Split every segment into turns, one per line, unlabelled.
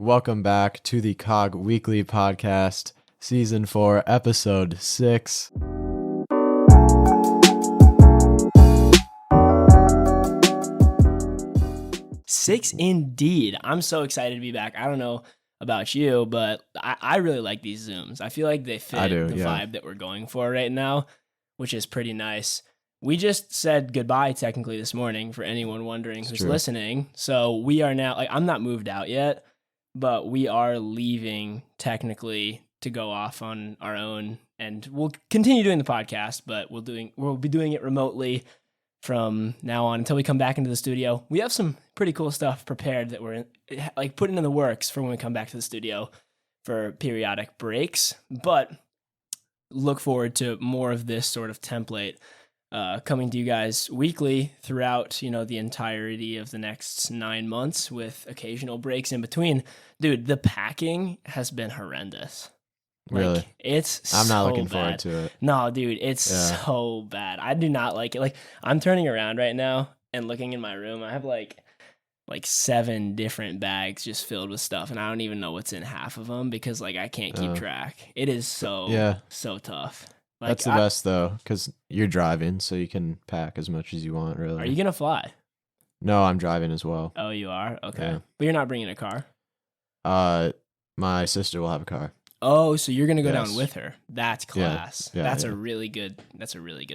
Welcome back to the COG Weekly Podcast, Season 4, Episode 6.
Six indeed. I'm so excited to be back. I don't know about you, but I really like these Zooms. I feel like they fit the vibe that we're going for right now, which is pretty nice. We just said goodbye technically this morning for anyone wondering who's listening. So we are now, I'm not moved out yet, but we are leaving technically to go off on our own, and we'll continue doing the podcast, but we'll be doing it remotely from now on until we come back into the studio. We have some pretty cool stuff prepared that we're putting in the works for when we come back to the studio for periodic breaks, but look forward to more of this sort of template coming to you guys weekly throughout, the entirety of the next 9 months with occasional breaks in between. Dude, the packing has been horrendous.
Really?
I'm
not looking forward to it.
No, dude, it's so bad. I do not like it. I'm turning around right now and looking in my room. I have like 7 different bags just filled with stuff, and I don't even know what's in half of them because I can't keep track. It is so tough.
That's the best though, because you're driving, so you can pack as much as you want. Really?
Are you gonna fly?
No, I'm driving as well.
Oh, you are? Okay, but you're not bringing a car.
My sister will have a car.
Oh, so you're gonna go down with her? That's class.
Yeah,
that's a really good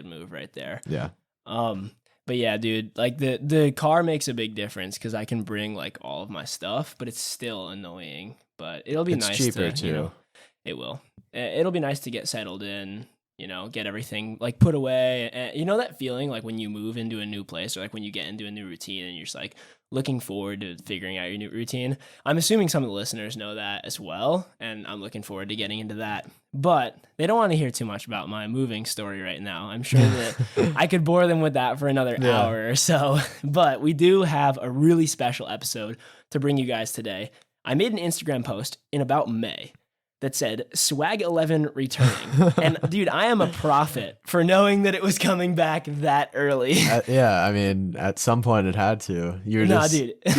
move right there.
Yeah.
But yeah, dude, the car makes a big difference because I can bring all of my stuff, but it's still annoying. But it'll be nice.
It's cheaper too.
It will. It'll be nice to get settled in. Get everything put away. And that feeling when you move into a new place or when you get into a new routine and you're just looking forward to figuring out your new routine. I'm assuming some of the listeners know that as well, and I'm looking forward to getting into that. But they don't want to hear too much about my moving story right now. I'm sure that I could bore them with that for another hour or so. But we do have a really special episode to bring you guys today. I made an Instagram post in about May that said Swag 11 returning. And dude, I am a prophet for knowing that it was coming back that early.
I mean, at some point it had to. You're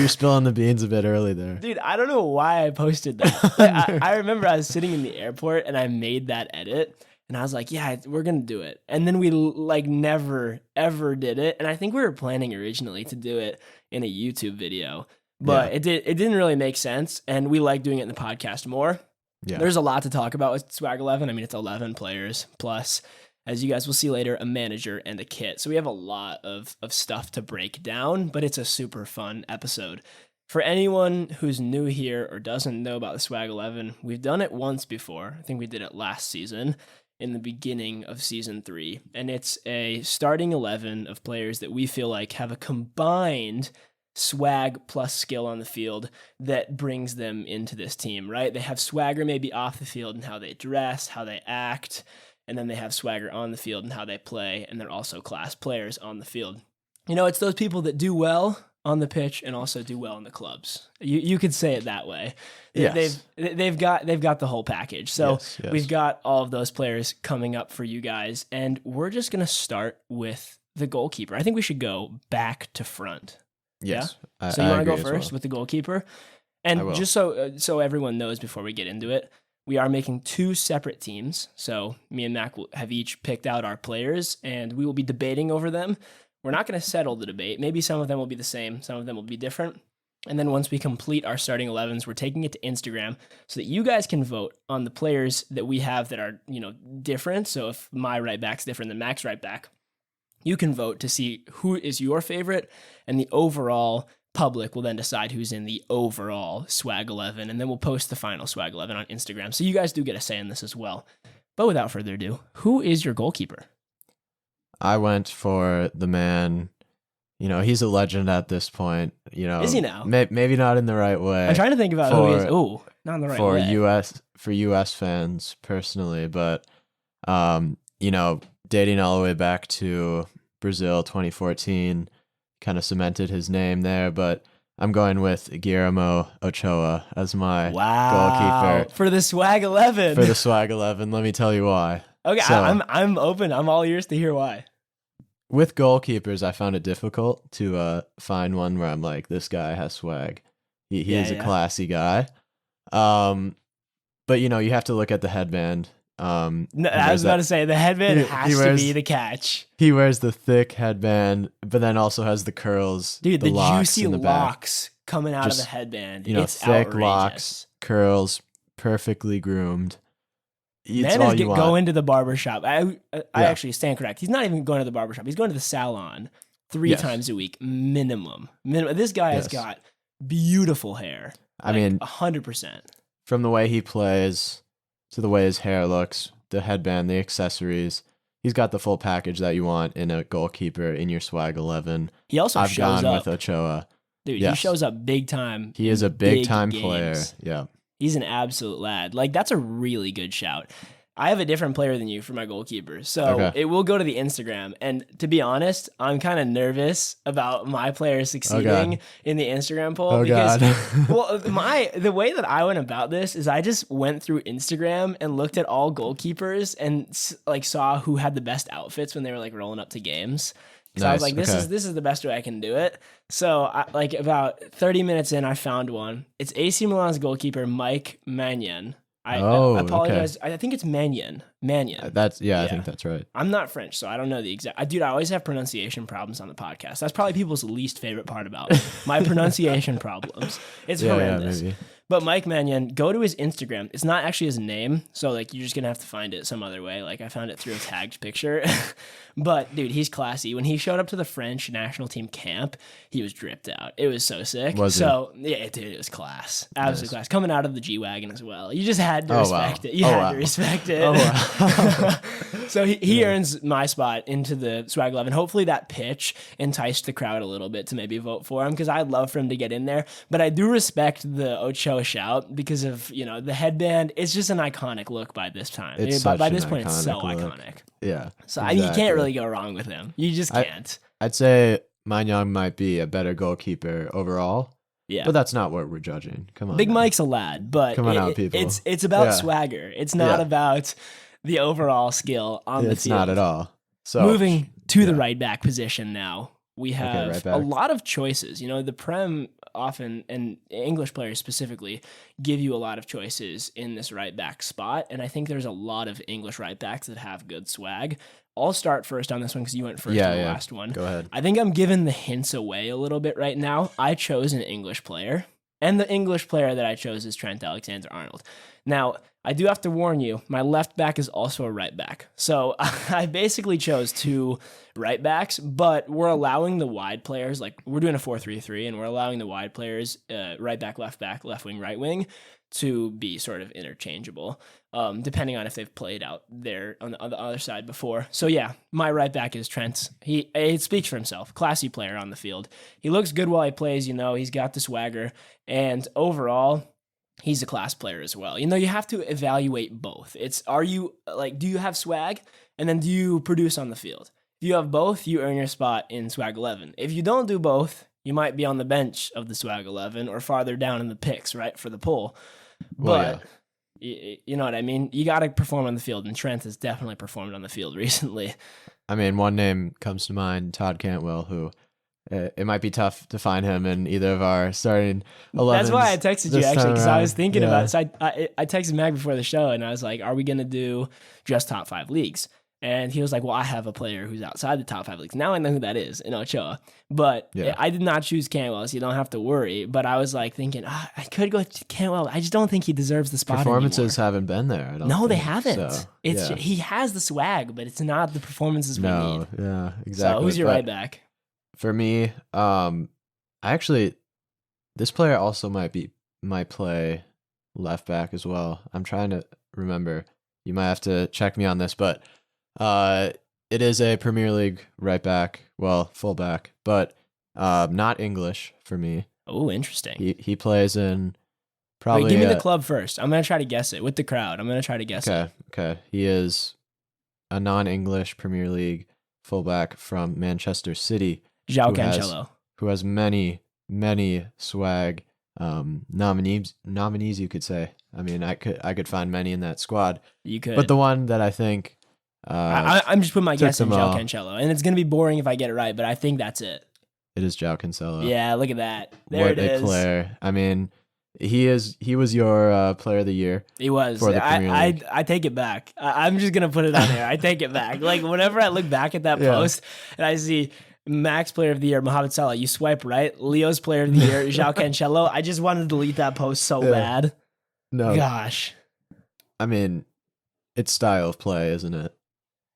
spilling the beans a bit early there.
Dude, I don't know why I posted that. I remember I was sitting in the airport and I made that edit and I was like, yeah, we're going to do it. And then we never, ever did it. And I think we were planning originally to do it in a YouTube video, but it didn't really make sense. And we like doing it in the podcast more. Yeah. There's a lot to talk about with Swag 11. I mean, it's 11 players plus, as you guys will see later, a manager and a kit. So we have a lot of stuff to break down, but it's a super fun episode. For anyone who's new here or doesn't know about the Swag 11, we've done it once before. I think we did it last season in the beginning of season 3. And it's a starting 11 of players that we feel like have a combined swag plus skill on the field that brings them into this team, right? They have swagger maybe off the field and how they dress, how they act, and then they have swagger on the field and how they play, and they're also class players on the field. It's those people that do well on the pitch and also do well in the clubs. You could say it that way. Yes. They've got the whole package. So yes. We've got all of those players coming up for you guys, and we're just going to start with the goalkeeper. I think we should go back to front.
Yes.
Yeah? So you want to go first with the goalkeeper? And just so everyone knows before we get into it, we are making 2 separate teams. So me and Mac will have each picked out our players, and we will be debating over them. We're not going to settle the debate. Maybe some of them will be the same. Some of them will be different. And then once we complete our starting 11s, we're taking it to Instagram so that you guys can vote on the players that we have that are, different. So if my right back's different than Mac's right back, you can vote to see who is your favorite, and the overall public will then decide who's in the overall Swag 11, and then we'll post the final Swag 11 on Instagram. So you guys do get a say in this as well. But without further ado, who is your goalkeeper?
I went for the man. He's a legend at this point.
Is he now?
Maybe not in the right way.
I'm trying to think about who he is. Oh, not in the right way.
For US fans personally, but dating all the way back to Brazil 2014, kind of cemented his name there, but I'm going with Guillermo Ochoa as my goalkeeper.
For the Swag 11.
For the Swag 11, let me tell you why.
Okay, so, I'm open. I'm all ears to hear why.
With goalkeepers, I found it difficult to find one where I'm like, this guy has swag. He is a classy guy. But you have to look at the headband.
No, I was about to say the headband has to be the catch.
He wears the thick headband, but then also has the curls,
dude. The juicy
in the
locks coming out of the headband. It's
thick
outrageous.
Locks, curls, perfectly groomed.
Man is going to the barbershop. I actually stand correct. He's not even going to the barbershop. He's going to the salon 3 times a week minimum. This guy has got beautiful hair.
I mean,
100%.
From the way he plays to the way his hair looks, the headband, the accessories, he's got the full package that you want in a goalkeeper in your swag 11.
He also shows up
with Ochoa.
Dude, he shows up big time.
He is a big time player. Yeah.
He's an absolute lad. Like, that's a really good shout. I have a different player than you for my goalkeeper. So it will go to the Instagram. And to be honest, I'm kind of nervous about my player succeeding in the Instagram poll. Because the way that I went about this is I just went through Instagram and looked at all goalkeepers and like saw who had the best outfits when they were like rolling up to games. So I was like, this is the best way I can do it. So about 30 minutes in, I found one. It's AC Milan's goalkeeper, Mike Maignan. I apologize. Okay. I think it's Maignan.
I think that's right.
I'm not French, so I don't know the exact. Dude, I always have pronunciation problems on the podcast. That's probably people's least favorite part about me. My pronunciation problems. It's horrendous. Maybe. But Mike Maignan, go to his Instagram. It's not actually his name, so like you're just gonna have to find it some other way. Like I found it through a tagged picture. But dude, he's classy. When he showed up to the French national team camp, he was dripped out. It was so sick. Yeah, dude, it was class. Absolute class. Coming out of the G-Wagon as well. You just had to respect it. You had to respect it. Oh, wow. So he earns my spot into the Swag 11. Hopefully that pitch enticed the crowd a little bit to maybe vote for him because I'd love for him to get in there. But I do respect the Ochoa shout because of the headband. It's just an iconic look by this time. By this point, it's so iconic.
Yeah.
So exactly. You can't really go wrong with him. You just can't.
I'd say Maignan might be a better goalkeeper overall.
Yeah.
But that's not what we're judging. Come on.
Big Mike's a lad, but
come on out, people.
It's about swagger. It's not about the overall skill on the field.
It's not at all. So
moving to the right back position now. We have a lot of choices. The Prem often, and English players specifically, give you a lot of choices in this right back spot. And I think there's a lot of English right backs that have good swag. I'll start first on this one because you went first on the last one.
Go ahead.
I think I'm giving the hints away a little bit right now. I chose an English player, and the English player that I chose is Trent Alexander-Arnold. Now, I do have to warn you, my left back is also a right back. So I basically chose 2 right backs, but we're allowing the wide players, like we're doing a 4-3-3, and we're allowing the wide players, right back, left wing, right wing, to be sort of interchangeable, depending on if they've played out there on the other side before. So yeah, my right back is Trent. It speaks for himself. Classy player on the field. He looks good while he plays, he's got the swagger, and overall, he's a class player as well. You have to evaluate both. Do you have swag? And then do you produce on the field? If you have both, you earn your spot in Swag 11. If you don't do both, you might be on the bench of the Swag 11 or farther down in the picks, right, for the poll. But you know what I mean? You got to perform on the field, and Trent has definitely performed on the field recently.
I mean, one name comes to mind, Todd Cantwell, who it might be tough to find him in either of our starting 11s.
That's why I texted you, actually, because I was thinking about it. So I texted Mag before the show, and I was like, are we going to do just top 5 leagues? And he was like, well, I have a player who's outside the top 5 leagues. Now I know who that is in Ochoa. But I did not choose Cantwell, so you don't have to worry. But I was like thinking, I could go with Cantwell. I just don't think he deserves the spot
Performances
anymore.
haven't been there.
They haven't. So, he has the swag, but it's not the performances we need.
Yeah, exactly.
So who's your right back?
For me, this player also might play left back as well. I'm trying to remember. You might have to check me on this, but it is a Premier League right back, full back, but not English for me.
Oh, interesting.
He plays in probably.
Wait, give me the club first. I'm gonna try to guess it with the crowd. I'm gonna try to guess it.
Okay. He is a non-English Premier League fullback from Manchester City.
João Cancelo,
who has many swag nominees, you could say. I mean, I could find many in that squad.
You could,
but the one that I think
I'm just putting my guess in João Cancelo, and it's gonna be boring if I get it right, but I think that's it.
It is João Cancelo.
Yeah, look at that. There it is.
What a player! I mean, He was your player of the year.
He was.
For the Premier League.
I take it back. I'm just gonna put it on there. I take it back. Like whenever I look back at that post and I see Max player of the year, Mohamed Salah, you swipe right. Leo's player of the year, João Cancelo. I just wanted to delete that post so bad.
No.
Gosh.
I mean, it's style of play, isn't it?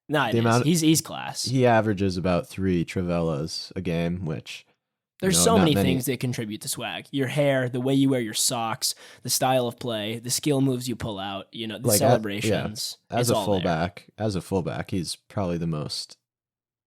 No, it is. He's class.
He averages about 3 Trivellas a game, which
there's so many things that contribute to swag. Your hair, the way you wear your socks, the style of play, the skill moves you pull out, the like celebrations.
As a fullback, he's probably the most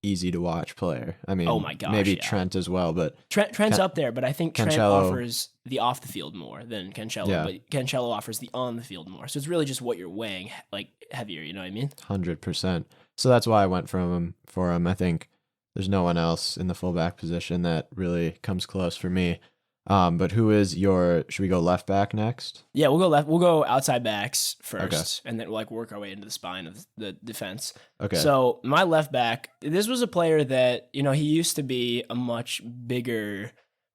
easy to watch player. I mean, oh my gosh, maybe Trent as well, but
Trent's up there, but I think Trent offers the off the field more than Cancelo, but Cancelo offers the on the field more. So it's really just what you're weighing like heavier, you know what I mean?
100%. So that's why I went for him. I think there's no one else in the fullback position that really comes close for me. But who is should we go left back next?
Yeah, we'll go left. We'll go outside backs first, and then we'll work our way into the spine of the defense.
Okay.
So my left back, this was a player that, he used to be a much bigger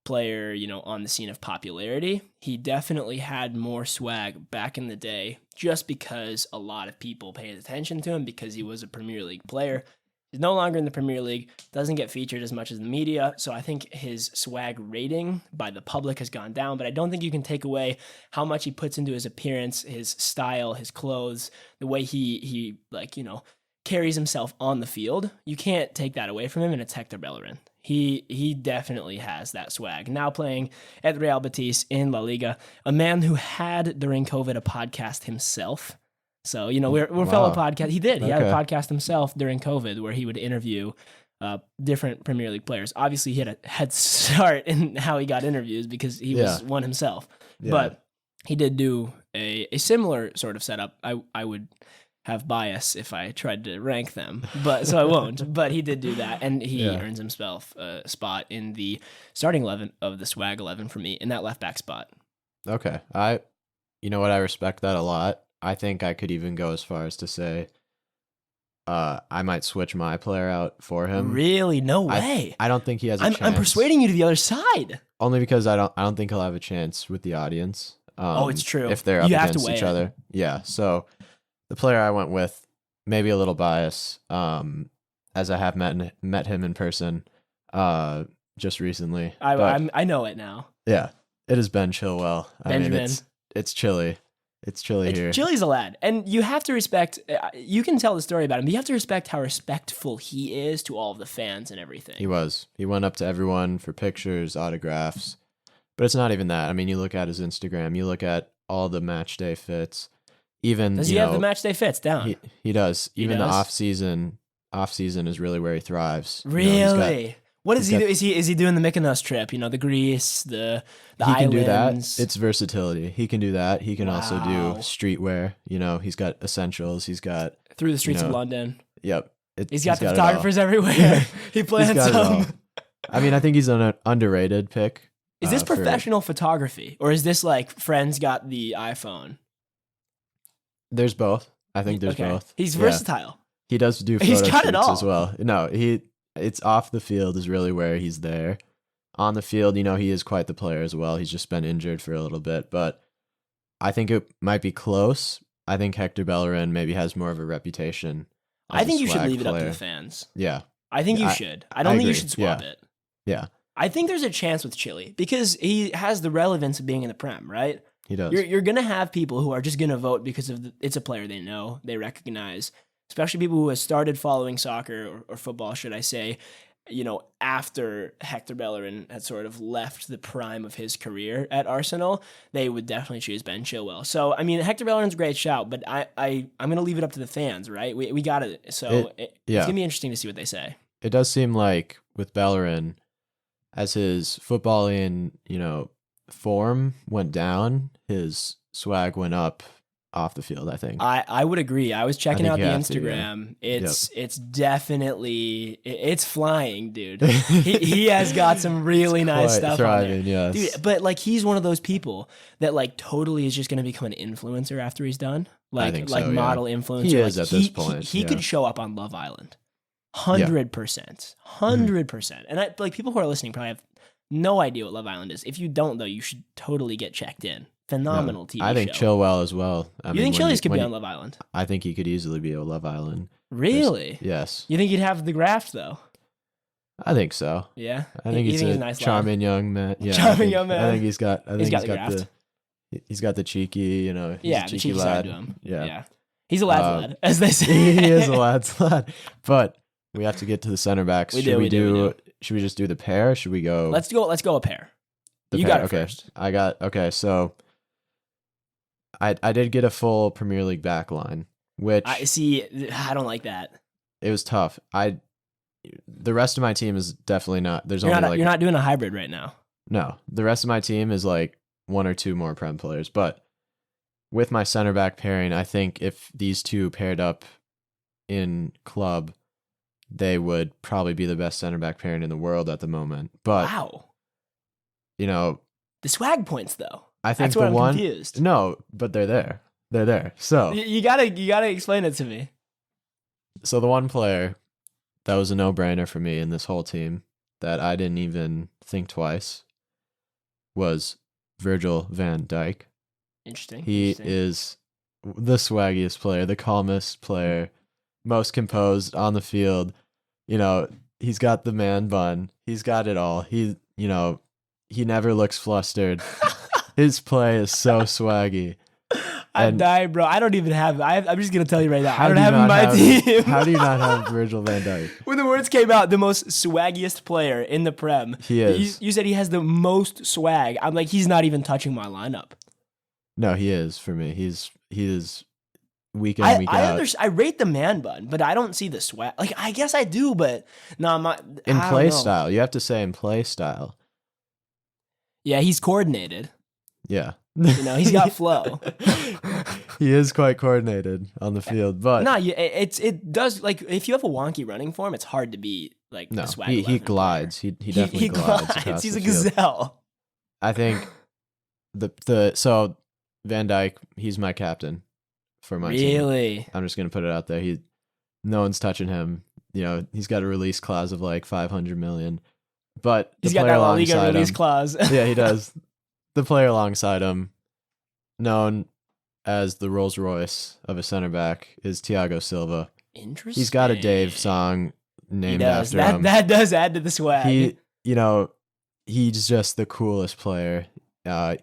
player, on the scene of popularity. He definitely had more swag back in the day just because a lot of people paid attention to him because he was a Premier League player. He's no longer in the Premier League, doesn't get featured as much as the media, so I think his swag rating by the public has gone down, but I don't think you can take away how much he puts into his appearance, his style, his clothes, the way he carries himself on the field. You can't take that away from him, and it's Hector Bellerin. He definitely has that swag. Now playing at Real Betis in La Liga, a man who had, during COVID, a podcast himself. So, we're fellow podcast. He did. He had a podcast himself during COVID where he would interview different Premier League players. Obviously, he had a head start in how he got interviews because he was one himself. Yeah. But he did do a similar sort of setup. I would have bias if I tried to rank them, so I won't. But he did do that, and he earns himself a spot in the starting 11 of the Swag 11 for me in that left back spot.
Okay. You know what? I respect that a lot. I think I could even go as far as to say I might switch my player out for him.
Really? No way.
I don't think he has a chance.
I'm persuading you to the other side.
Only because I don't think he'll have a chance with the audience.
It's true.
If they're up against each other. Yeah. So the player I went with, maybe a little bias, as I have met him in person just recently.
I know it now.
Yeah. It is Ben Chilwell.
Benjamin.
I mean, it's chilly. It's chilly here.
Chilly's a lad. And you have to respect, you can tell the story about him, but you have to respect how respectful he is to all of the fans and everything.
He was. He went up to everyone for pictures, autographs. But it's not even that. I mean, you look at his Instagram, you look at all the match day fits. Even
does he have the match day fits down?
He does. Even the off season is really where he thrives.
Really? What does he do? Is he doing the Mykonos trip? The Greece, the islands. He can do that.
It's versatility. He can do that. He can also do streetwear. He's got essentials. He's got
through the streets of London.
Yep.
He's got the photographers everywhere. He plans them.
I mean, I think he's an underrated pick.
Is this professional photography, or is this like friends got the iPhone?
There's both. I think there's both.
He's versatile.
He does do photo shoots as well. No, it's off the field is really where he's there. On the field, he is quite the player as well. He's just been injured for a little bit, but I think it might be close. I think Hector Bellerin maybe has more of a reputation.
I think you should leave it up to the fans.
Yeah.
I think you should. I don't think you should swap it.
Yeah.
I think there's a chance with Chile because he has the relevance of being in the Prem, right?
He does.
You're going to have people who are just going to vote because of it's a player they know, they recognize. Especially people who have started following soccer or football, should I say, after Hector Bellerin had sort of left the prime of his career at Arsenal, they would definitely choose Ben Chilwell. So, I mean, Hector Bellerin's a great shout, but I'm going to leave it up to the fans, right? We got it. So it's going to be interesting to see what they say.
It does seem like with Bellerin, as his footballing, form went down, his swag went up off the field, I think.
I would agree. I was checking out the Instagram. It's definitely it's flying, dude. he has got some really nice stuff
thriving,
on there.
yes.
Dude, but he's one of those people that totally is just going to become an influencer after he's done.
I think so,
model influencer.
He is at this point.
He could show up on Love Island. 100%. 100%. And people who are listening probably have No idea what Love Island is. If you don't, though, you should totally get checked in. Phenomenal TV show.
I think Chilwell as well.
You think Chili's could be on Love Island?
I think he could easily be on Love Island.
Really?
Yes.
You think he'd have the graft, though?
I think so.
Yeah?
I think he's a nice charming young man. Yeah,
charming young man.
I think he's got
the
he's got the cheeky, he's a cheeky
the cheeky
lad.
side to him.
Yeah.
He's a lad's lad, as they say.
He is a lad's lad. But we have to get to the center backs.
We
do.
do.
Should we just do the pair? Should we go?
Let's go a pair. You
pair.
got it first.
So I did get a full Premier League back line, which
I don't like that.
It was tough. The rest of my team is definitely not.
You're not doing a hybrid right now.
No, the rest of my team is like one or two more Prem players. But with my center back pairing, I think if these two paired up in club, they would probably be the best center back pairing in the world at the moment. But
wow,
the
swag points though.
I think
That's
the one.
I'm confused.
No, but they're there. They're there. So
you gotta explain it to me.
So the one player that was a no-brainer for me in this whole team that I didn't even think twice was Virgil van Dijk.
Interesting.
He is the swaggiest player, the calmest player, most composed on the field. He's got the man bun. He's got it all. He never looks flustered. His play is so swaggy.
I'm dying, bro. I don't even have. I'm just gonna tell you right now. I don't have him in my team.
How do you not have Virgil van Dijk?
When the words came out, the most swaggiest player in the Prem.
He is.
You said he has the most swag. I'm like, he's not even touching my lineup.
No, he is for me. He is week in, week out.
I rate the man bun, but I don't see the swag. Like, I guess I do, but no, I'm not.
In play style, you have to say in play style.
Yeah, he's coordinated.
Yeah.
He's got flow.
He is quite coordinated on the field, but
no, it does, like, if you have a wonky running form, it's hard to be like
no.
A swag.
He glides. He definitely glides.
He's a gazelle.
I think so Van Dijk, he's my captain for my team.
Really?
I'm just gonna put it out there. No one's touching him. He's got a release clause of like 500 million, but
he's got that La Liga release clause.
Yeah, he does. The player alongside him, known as the Rolls Royce of a center back, is Thiago Silva.
Interesting.
He's got a Dave song named after him.
That does add to the swag.
He's just the coolest player.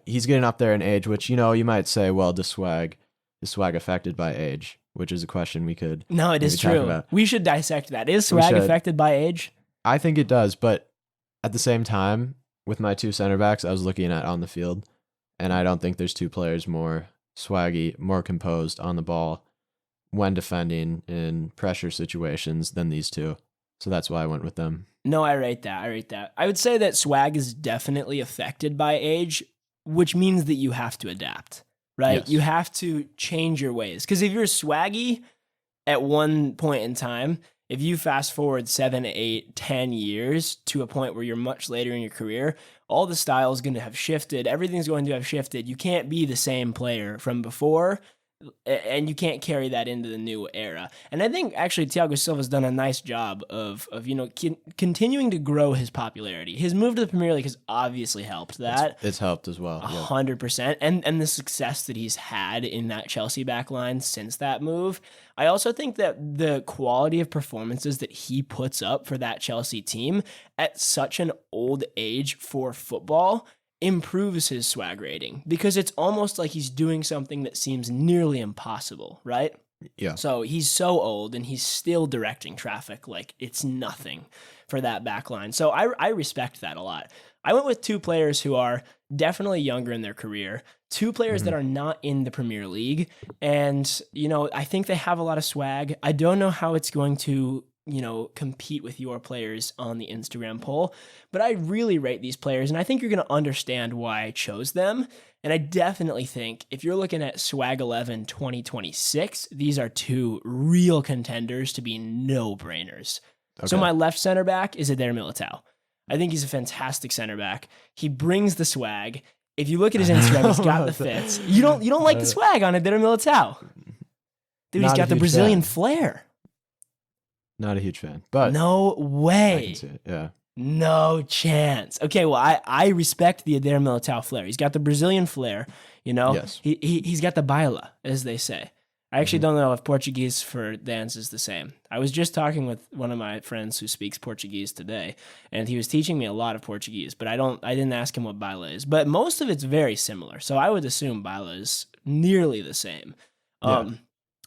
He's getting up there in age, which, you might say, well, is swag affected by age? Which is a question we could.
No, it is true. We should dissect that. Is swag affected by age?
I think it does, but at the same time, with my two center backs, I was looking at on the field, and I don't think there's two players more swaggy, more composed on the ball when defending in pressure situations than these two. So that's why I went with them.
No, I rate that. I would say that swag is definitely affected by age, which means that you have to adapt, right?
Yes.
You have to change your ways. Because if you're swaggy at one point in time, if you fast forward 7, 8, 10 years to a point where you're much later in your career, all the style is going to have shifted. Everything's going to have shifted. You can't be the same player from before, and you can't carry that into the new era. And I think actually Thiago Silva's done a nice job of continuing to grow his popularity. His move to the Premier League has obviously helped that.
It's helped as well.
100%. And the success that he's had in that Chelsea back line since that move. I also think that the quality of performances that he puts up for that Chelsea team at such an old age for football improves his swag rating, because it's almost like he's doing something that seems nearly impossible, right?
Yeah.
So he's so old and he's still directing traffic like it's nothing for that back line. So I respect that a lot. I went with two players who are definitely younger in their career, two players that are not in the Premier League. And, I think they have a lot of swag. I don't know how it's going to compete with your players on the Instagram poll, but I really rate these players, and I think you're going to understand why I chose them. And I definitely think if you're looking at Swag 11 2026, these are two real contenders to be no-brainers. Okay. So my left center back is Eder Militao. I think he's a fantastic center back. He brings the swag. If you look at his Instagram, he's got the fits. You don't like the swag on Eder Militao. Dude, he's got the Brazilian flair.
Not a huge fan, but
no way.
I can see it. Yeah.
No chance. Okay, well, I respect the Adair Militao flair. He's got the Brazilian flair, you know.
Yes.
He's got the baila, as they say. I actually don't know if Portuguese for dance is the same. I was just talking with one of my friends who speaks Portuguese today, and he was teaching me a lot of Portuguese, but I didn't ask him what baila is. But most of it's very similar, so I would assume baila is nearly the same.
Yeah.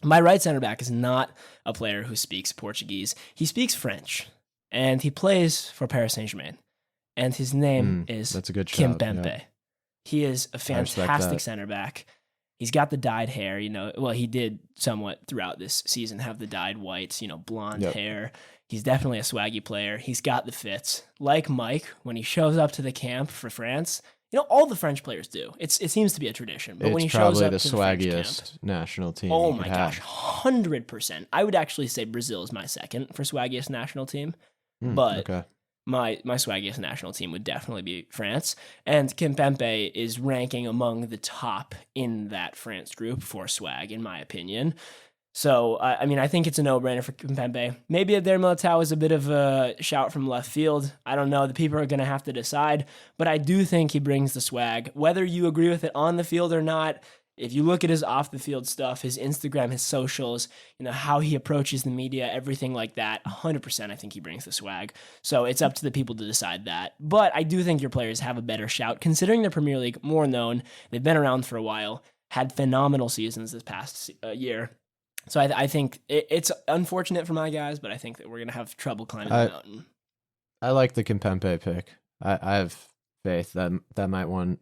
My right center back is not a player who speaks Portuguese. He speaks French, and he plays for Paris Saint-Germain, and his name is
That's a good
Kim
shout,
Pembe.
yeah.
He is a
respect
fantastic
that.
center back. He's got the dyed hair, you know. Well, he did somewhat throughout this season have the dyed whites, you know, blonde
Yep.
hair. He's definitely a swaggy player. He's got the fits. Like Mike, when he shows up to the camp for France, you know, all the French players do. It seems to be a tradition. But when he
It's
shows
probably
up
the
to the French camp,
swaggiest national team.
oh
you
my
could
gosh,
have.
100%. I would actually say Brazil is my second for swaggiest national team.
Hmm,
But
okay.
my swaggiest national team would definitely be France. And Kimpembe is ranking among the top in that France group for swag, in my opinion. So, I mean, I think it's a no-brainer for Kimpembe. Maybe Adair Militao is a bit of a shout from left field. I don't know. The people are going to have to decide. But I do think he brings the swag. Whether you agree with it on the field or not, if you look at his off-the-field stuff, his Instagram, his socials, you know, how he approaches the media, everything like that, 100% I think he brings the swag. So it's up to the people to decide that. But I do think your players have a better shout, considering the Premier League, more known. They've been around for a while, had phenomenal seasons this past year. So I think it's unfortunate for my guys, but I think that we're going to have trouble climbing the mountain.
I like the Kimpembe pick. I have faith that that one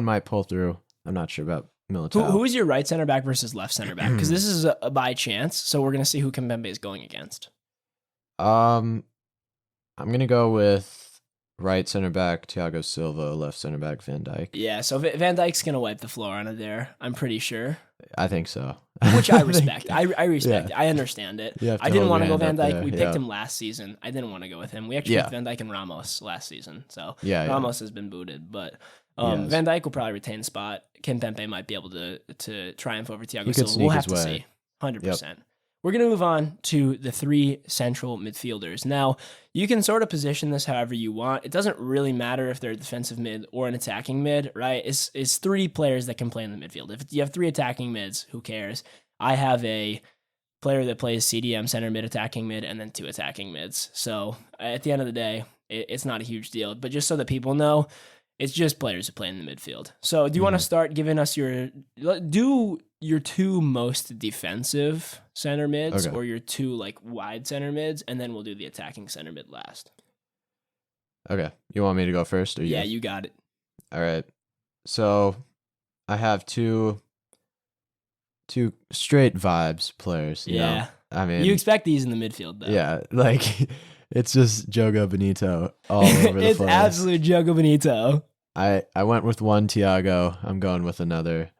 might pull through. I'm not sure about Militao.
Who is your right center back versus left center back? Because this is a by chance, so we're going to see who Kimpembe is going against.
I'm gonna go with right center back Thiago Silva, left center back Van Dijk.
Yeah, so Van Dijk's going to wipe the floor on it there, I'm pretty sure.
I think so.
Which I respect. I respect.
Yeah.
I understand it.
You have to
I didn't
hold
want to
your
go Van
hand up
Dijk.
there,
We
yeah.
picked him last season. I didn't want to go with him. We actually
Yeah.
picked Van Dijk and Ramos last season. So
Yeah, yeah.
Ramos has been booted, but
Yes.
Van Dijk will probably retain the spot. Kimpembe might be able to triumph over Thiago
He could
Silva.
sneak
We'll have
his
to
way.
see. 100%. We're going to move on to the three central midfielders. Now, you can sort of position this however you want. It doesn't really matter if they're a defensive mid or an attacking mid, right? It's three players that can play in the midfield. If you have three attacking mids, who cares? I have a player that plays CDM, center mid, attacking mid, and then two attacking mids. So at the end of the day, it's not a huge deal. But just so that people know, it's just players who play in the midfield. So do you want to start giving us your two most defensive center mids
Okay.
or your two like wide center mids, and then we'll do the attacking center mid last.
Okay. You want me to go first or
Yeah, you got it.
All right. So I have two straight vibes players. You know? I mean,
You expect these in the midfield, though.
yeah, like it's just Jogo Benito all over the
It's
place.
absolute Jogo Benito.
I went with one Thiago. I'm going with another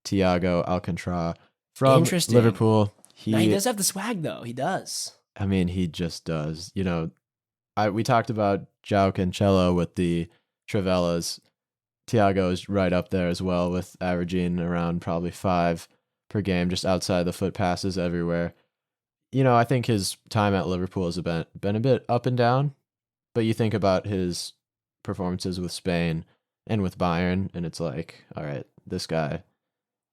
Thiago Alcantara from
Interesting.
Liverpool.
Now, he does have the swag, though. He does.
I mean, he just does. You know, we talked about João Cancelo with the Trivellas. Thiago is right up there as well, with averaging around probably 5 per game, just outside the foot passes everywhere. You know, I think his time at Liverpool has been a bit up and down, but you think about his performances with Spain and with Bayern, and it's like, all right, this guy,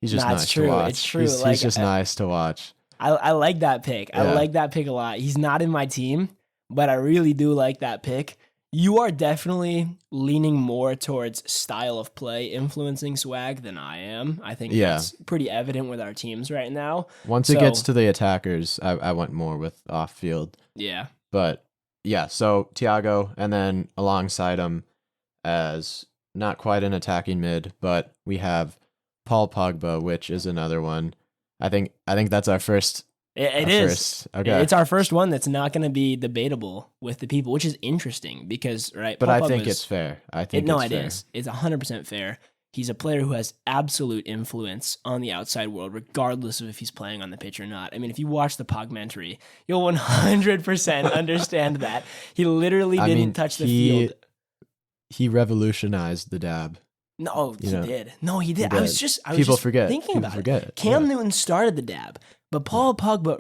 he's just
Nah, it's
nice
true.
to watch.
It's true.
He's
Like,
just nice to watch.
I like that pick. I
Yeah.
like that pick a lot. He's not in my team, but I really do like that pick. You are definitely leaning more towards style of play influencing swag than I am. I think
Yeah.
that's pretty evident with our teams right now.
Once it gets to the attackers, I went more with off field.
Yeah.
But yeah, so Thiago, and then alongside him as not quite an attacking mid, but we have Paul Pogba, which is another one. I think that's our first.
It
our
is.
first. Okay.
It's our first one that's not going to be debatable with the people, which is interesting because, right?
But
Paul
I think
Pogba's-
it's fair. I think
No,
it's
it
fair.
is. It's 100% fair. He's a player who has absolute influence on the outside world, regardless of if he's playing on the pitch or not. I mean, if you watch the Pogmentary, you'll 100% understand that. He literally didn't touch the field.
He revolutionized the dab.
No, he
You know,
did. No, he did.
he
I was
did.
just
People forget.
thinking
People
about
forget.
it. Cam
Yeah.
Newton started the dab, but Paul Pogba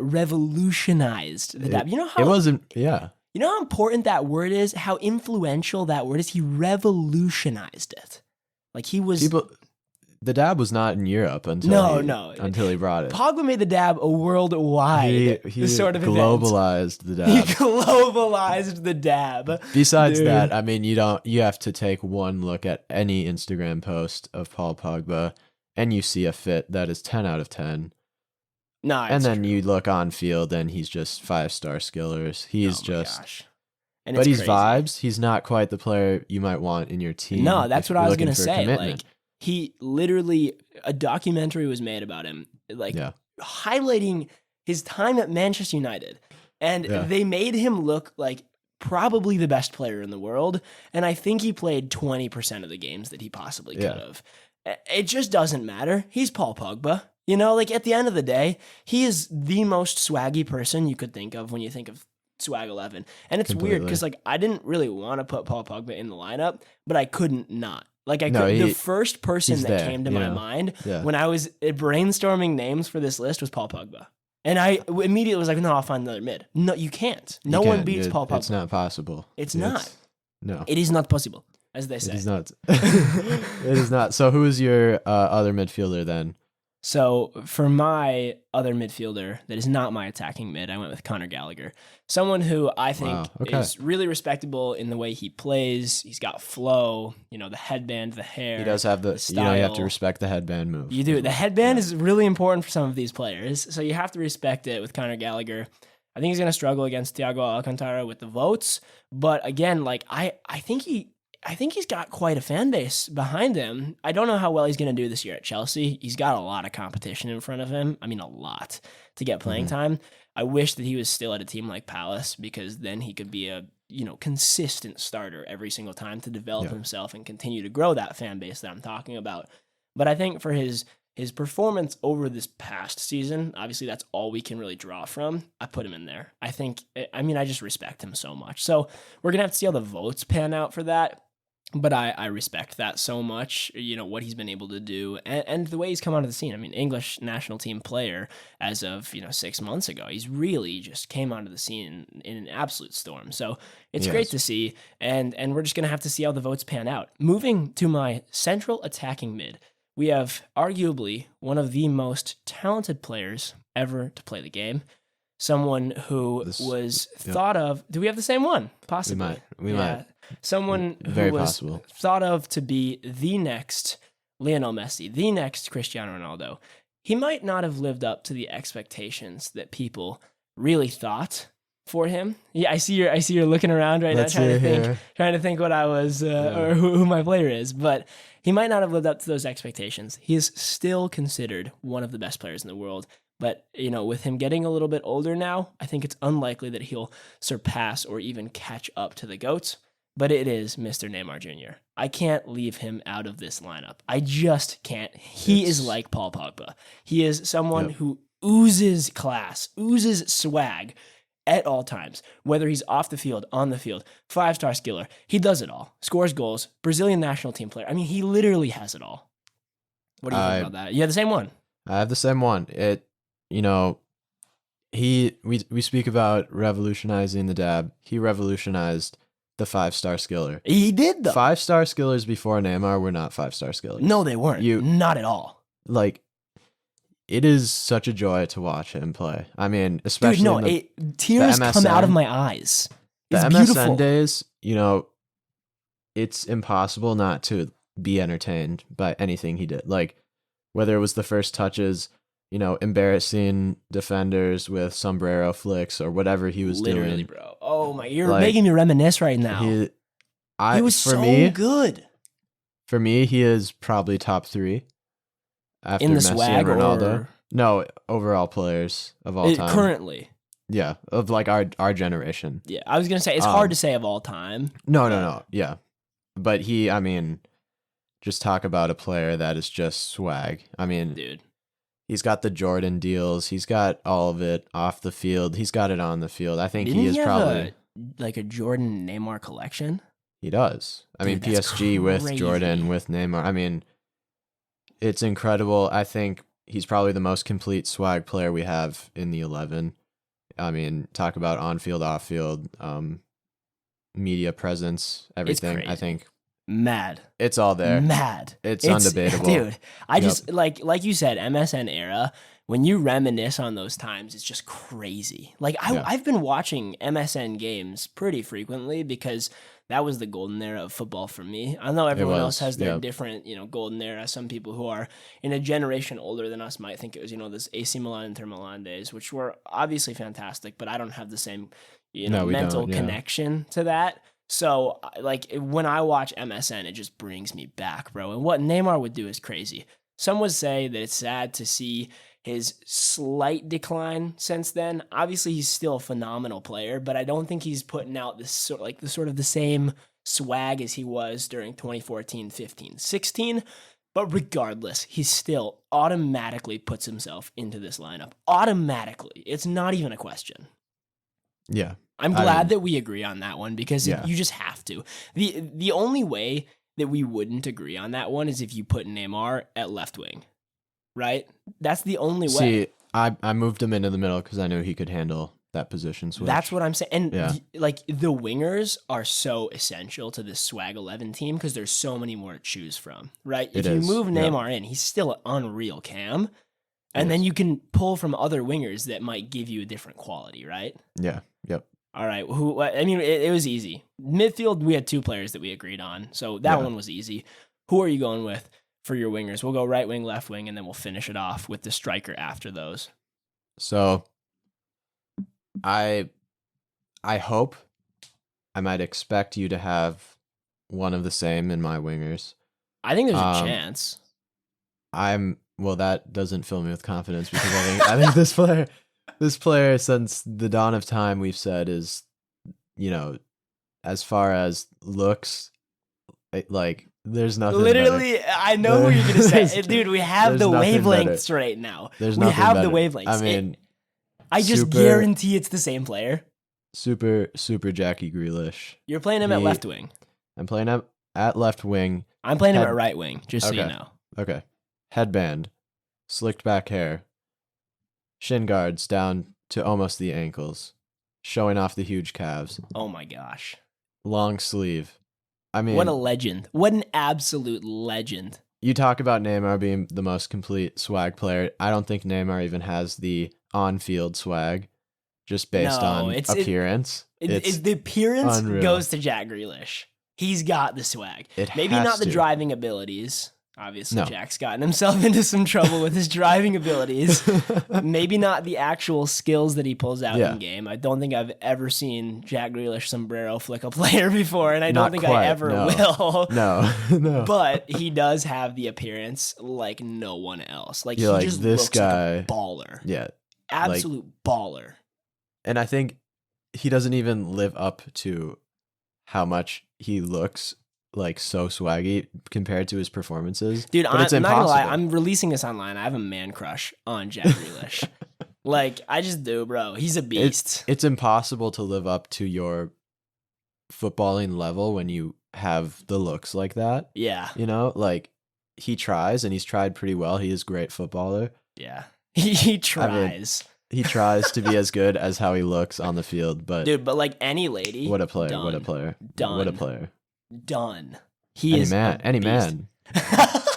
revolutionized the dab. You know how
It wasn't. Yeah.
You know how important that word is? How influential that word is? He revolutionized it. Like he was...
The dab was not in Europe until he brought it.
Pogba made the dab a worldwide
he
sort of
globalized
event.
the dab.
He globalized the dab.
Besides that, I mean, you have to take one look at any Instagram post of Paul Pogba and you see a fit that is 10 out of 10.
No,
and then you look on field and he's just 5-star skillers. He's
gosh. And
but he's
crazy.
Vibes. He's not quite the player you might want in your team.
No, that's what I was going to say.
Commitment.
Like, he literally, a documentary was made about him, like highlighting his time at Manchester United. And they made him look like probably the best player in the world. And I think he played 20% of the games that he possibly could have. It just doesn't matter. He's Paul Pogba. You know, like at the end of the day, he is the most swaggy person you could think of when you think of Swag 11. And it's weird because like I didn't really want to put Paul Pogba in the lineup, but I couldn't not. Like the first person that came to my mind when I was brainstorming names for this list was Paul Pogba. And I immediately was like, no, I'll find another mid. No, you can't. No one beats Paul Pogba.
It's not possible.
It's not.
No.
It is not possible, as they say.
It is not. It is not. So who is your other midfielder then?
So for my other midfielder that is not my attacking mid, I went with Conor Gallagher. Someone who I think is really respectable in the way he plays. He's got flow, you know, the headband, the hair.
He does have the
style.
You have to respect the headband move.
You do. The headband is really important for some of these players. So you have to respect it with Conor Gallagher. I think he's going to struggle against Thiago Alcantara with the votes. But again, like I think he's got quite a fan base behind him. I don't know how well he's going to do this year at Chelsea. He's got a lot of competition in front of him. I mean, a lot to get playing time. I wish that he was still at a team like Palace because then he could be a, you know, consistent starter every single time to develop himself and continue to grow that fan base that I'm talking about. But I think for his performance over this past season, obviously that's all we can really draw from. I put him in there. I just respect him so much. So we're going to have to see how the votes pan out for that. But I respect that so much, you know, what he's been able to do and the way he's come onto the scene. I mean, English national team player as of, 6 months ago. He's really just came onto the scene in an absolute storm. So it's great to see. And we're just going to have to see how the votes pan out. Moving to my central attacking mid, we have arguably one of the most talented players ever to play the game. Someone who was thought of. Do we have the same one? Possibly.
We might.
Someone
Very
who was
possible.
Thought of to be the next Lionel Messi, the next Cristiano Ronaldo. He might not have lived up to the expectations that people really thought for him. Yeah, I see you're looking around right now, trying to think what I was or who my player is. But he might not have lived up to those expectations. He is still considered one of the best players in the world. But, with him getting a little bit older now, I think it's unlikely that he'll surpass or even catch up to the GOATs. But it is Mr. Neymar Jr. I can't leave him out of this lineup. I just can't. He is like Paul Pogba. He is someone who oozes class, oozes swag at all times, whether he's off the field, on the field, 5-star skiller. He does it all. Scores goals, Brazilian national team player. I mean, he literally has it all. What do you think about that? You have the same one.
I have the same one. We speak about revolutionizing the dab. He revolutionized the 5-star skiller.
He did, though.
5-star skillers before Neymar were not 5-star skillers.
No, they weren't. Not at all.
Like, it is such a joy to watch him play. I mean, especially
tears come out of my eyes. It's
the
beautiful.
MSN days, it's impossible not to be entertained by anything he did. Like, whether it was the first touches, embarrassing defenders with sombrero flicks or whatever he was doing.
Literally, bro. Oh my, you're making me reminisce right now. He was so good.
For me, he is probably top 3 after
in the
Messi
swag
and Ronaldo.
Or...
No, overall players of all time.
Currently.
Yeah, of like our generation.
Yeah, I was going to say, it's hard to say of all time.
No. Yeah. But just talk about a player that is just swag. I mean,
dude.
He's got the Jordan deals. He's got all of it off the field. He's got it on the field. I think
Didn't
he is
have
probably
a Jordan Neymar collection.
He does. I mean, PSG with Jordan, with Neymar. I mean, it's incredible. I think he's probably the most complete swag player we have in the 11. I mean, talk about on-field, off-field, media presence, everything. I
crazy.
think
Mad.
it's all there.
Mad.
It's undebatable.
Dude, I
Yep.
just, like you said, MSN era, when you reminisce on those times, it's just crazy. Like,
Yeah.
I've been watching MSN games pretty frequently because that was the golden era of football for me. I know everyone else has their
yep.
different, golden era. Some people who are in a generation older than us might think it was, this AC Milan, Inter Milan days, which were obviously fantastic, but I don't have the same,
No, we
mental
don't, yeah.
connection to that. So, like, when I watch MSN, it just brings me back, bro. And what Neymar would do is crazy. Some would say that it's sad to see his slight decline since then. Obviously, he's still a phenomenal player, but I don't think he's putting out this sort of the same swag as he was during 2014, 15, 16. But regardless, he still automatically puts himself into this lineup. Automatically. It's not even a question.
Yeah.
I'm glad that we agree on that one because you just have to. The only way that we wouldn't agree on that one is if you put Neymar at left wing, right? That's the only way.
See, I moved him into the middle because I knew he could handle that position switch.
That's what I'm saying. And
Yeah.
like the wingers are so essential to this Swag 11 team because there's so many more to choose from, right? If you move Neymar in, he's still an unreal cam. And then you can pull from other wingers that might give you a different quality, right?
Yeah. Yep.
All right. It was easy. Midfield, we had two players that we agreed on. So that one was easy. Who are you going with for your wingers? We'll go right wing, left wing, and then we'll finish it off with the striker after those.
So I hope, I might expect you to have one of the same in my wingers.
I think there's a chance.
Well, that doesn't fill me with confidence because I think this player since the dawn of time we've said is, as far as looks, like there's nothing.
Literally,
better.
I know what you're gonna say, dude. We have the wavelengths
better.
right now.
There's
we
nothing
have
better.
the wavelengths.
I mean,
I just guarantee it's the same player.
Super Jackie Grealish.
You're playing him at left wing.
I'm playing him at left wing.
I'm playing him at right wing, just so you know.
Okay. Headband, slicked back hair, shin guards down to almost the ankles, showing off the huge calves.
Oh my gosh.
Long sleeve. I mean,
what a legend. What an absolute legend.
You talk about Neymar being the most complete swag player. I don't think Neymar even has the on-field swag just based on appearance.
It's the appearance
unreal.
Goes to Jack Grealish. He's got the swag. Maybe not the driving abilities. Obviously, no. Jack's gotten himself into some trouble with his driving abilities. Maybe not the actual skills that he pulls out in game. I don't think I've ever seen Jack Grealish sombrero flick a player before, and I don't think I ever will.
No.
But he does have the appearance like no one else. Like,
You're
he just
this
looks
guy,
like a baller.
Yeah.
Absolute baller.
And I think he doesn't even live up to how much he looks like so swaggy compared to his performances.
Dude,
it's
I'm not gonna lie,
impossible.
I'm releasing this online. I have a man crush on Jack Grealish. Like, I just do, bro. He's a beast.
It's impossible to live up to your footballing level when you have the looks like that.
Yeah.
Like, he tries, and he's tried pretty well. He is a great footballer.
Yeah. He tries.
He tries to be as good as how he looks on the field, but
dude, but like any lady.
What a player.
Done.
What a player.
Done.
What a player.
Done. He is
any man.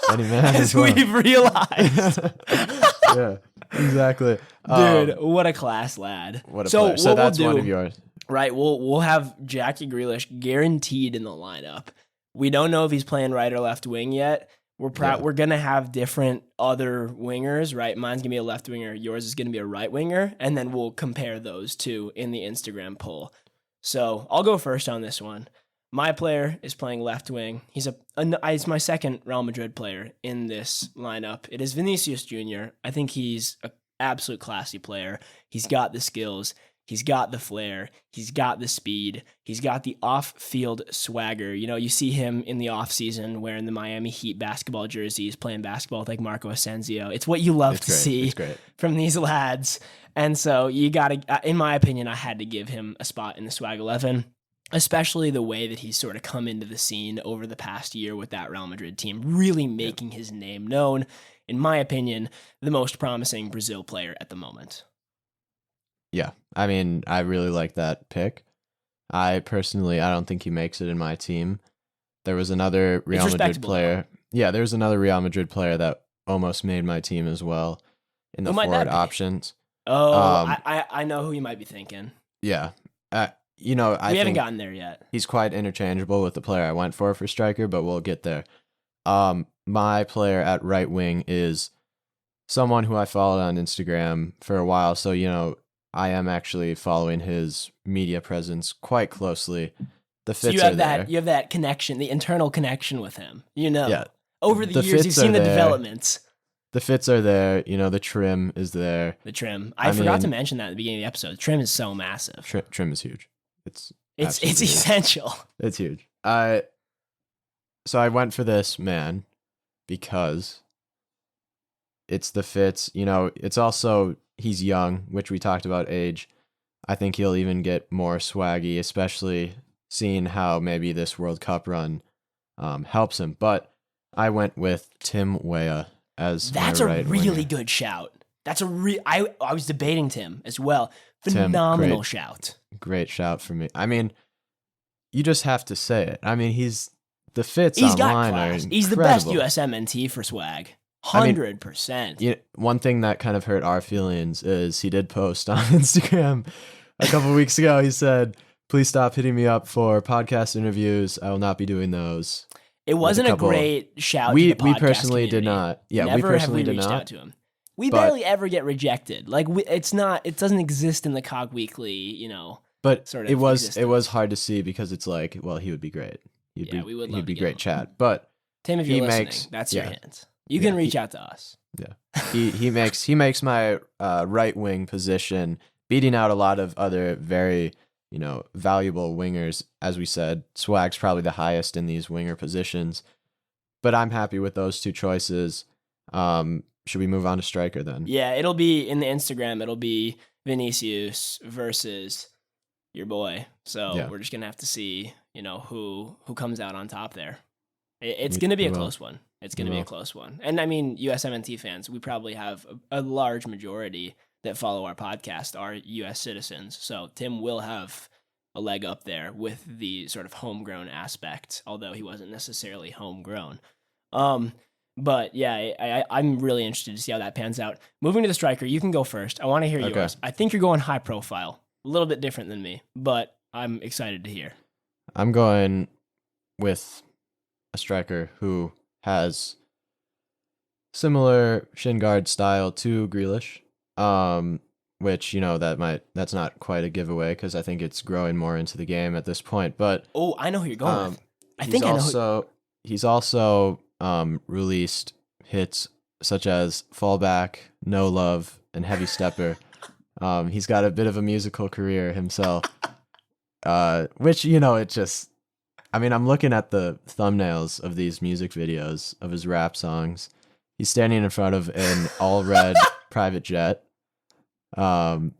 Any man.
As we've realized.
Yeah, exactly.
Dude, what a class lad.
What a player. So that's one of yours.
Right, we'll have Jackie Grealish guaranteed in the lineup. We don't know if he's playing right or left wing yet. We're gonna have different other wingers, right? Mine's gonna be a left winger, yours is gonna be a right winger, and then we'll compare those two in the Instagram poll. So I'll go first on this one. My player is playing left wing. He's my second Real Madrid player in this lineup. It is Vinicius Jr. I think he's an absolute classy player. He's got the skills. He's got the flair. He's got the speed. He's got the off-field swagger. You see him in the off-season wearing the Miami Heat basketball jerseys, playing basketball with like Marco Asensio. It's what you love to see from these lads. And so you got to, in my opinion, I had to give him a spot in the Swag 11. Especially the way that he's sort of come into the scene over the past year with that Real Madrid team, really making his name known. In my opinion, the most promising Brazil player at the moment.
Yeah. I mean, I really like that pick. I don't think he makes it in my team. There was another Real Madrid player. Yeah, there was another Real Madrid player that almost made my team as well in the forward options.
Oh, I know who you might be thinking.
Yeah. You know,
we haven't gotten there yet.
He's quite interchangeable with the player I went for striker, but we'll get there. My player at right wing is someone who I followed on Instagram for a while, so you know, I am actually following his media presence quite closely. The fits
so
are there.
You have that connection, the internal connection with him. You know,
yeah.
Over the years, you've seen the developments.
The fits are there. You know, the trim is there.
The trim. I forgot to mention that at the beginning of the episode. The trim is so massive.
Trim is huge. It's
essential.
It's huge. So I went for this man because it's the fits. You know, it's also he's young, which we talked about age. I think he'll even get more swaggy, especially seeing how maybe this World Cup run helps him. But I went with Tim Weah as
that's
my right
a really
winger.
Good shout. That's I was debating Tim as well. Phenomenal shout.
Great shout for me. I mean, you just have to say it. I mean, the fits
he's
online
got
are
class.
incredible.
He's the best USMNT for swag. 100%.
I mean, one thing that kind of hurt our feelings is he did post on Instagram a couple weeks ago. He said, "Please stop hitting me up for podcast interviews. I will not be doing those."
It wasn't a great shout.
We
to the podcast
personally
community.
did not. Yeah,
Never
we personally
have we
did
reached
not.
out to him. We barely ever get rejected. Like it doesn't exist in the Cog Weekly, you know.
But
sort of
it was
existence.
hard to see because it's like, well, he would be great.
We would love
he'd be
to
great
him.
chat. But
Tim, if you're listening, that's your hint. You can reach out to us.
Yeah, he makes my right wing position, beating out a lot of other very valuable wingers. As we said, swag's probably the highest in these winger positions. But I'm happy with those two choices. Should we move on to striker then?
Yeah, it'll be in the Instagram. It'll be Vinicius versus your boy. So we're just gonna have to see, who comes out on top there. It's gonna be a close one. It's gonna be a close one. And I mean, USMNT fans, we probably have a large majority that follow our podcast are US citizens. So Tim will have a leg up there with the sort of homegrown aspect, although he wasn't necessarily homegrown. But yeah, I'm really interested to see how that pans out. Moving to the striker, you can go first. I want to hear yours. I think you're going high profile, a little bit different than me, but I'm excited to hear.
I'm going with a striker who has similar shin guard style to Grealish, which that's not quite a giveaway because I think it's growing more into the game at this point. But
I know who you're going with.
He's also released hits such as Fallback, No Love, and Heavy Stepper. He's got a bit of a musical career himself, which, it just... I mean, I'm looking at the thumbnails of these music videos of his rap songs. He's standing in front of an all-red private jet. Then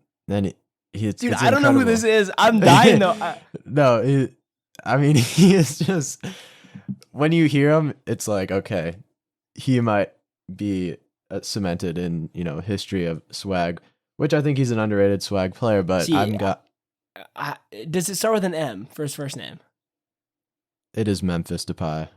dude, I don't know who this is. I'm dying though.
No, he is just... When you hear him, it's like, okay, he might be cemented in, history of swag, which I think he's an underrated swag player, but
does it start with an M for his first name?
It is Memphis Depay.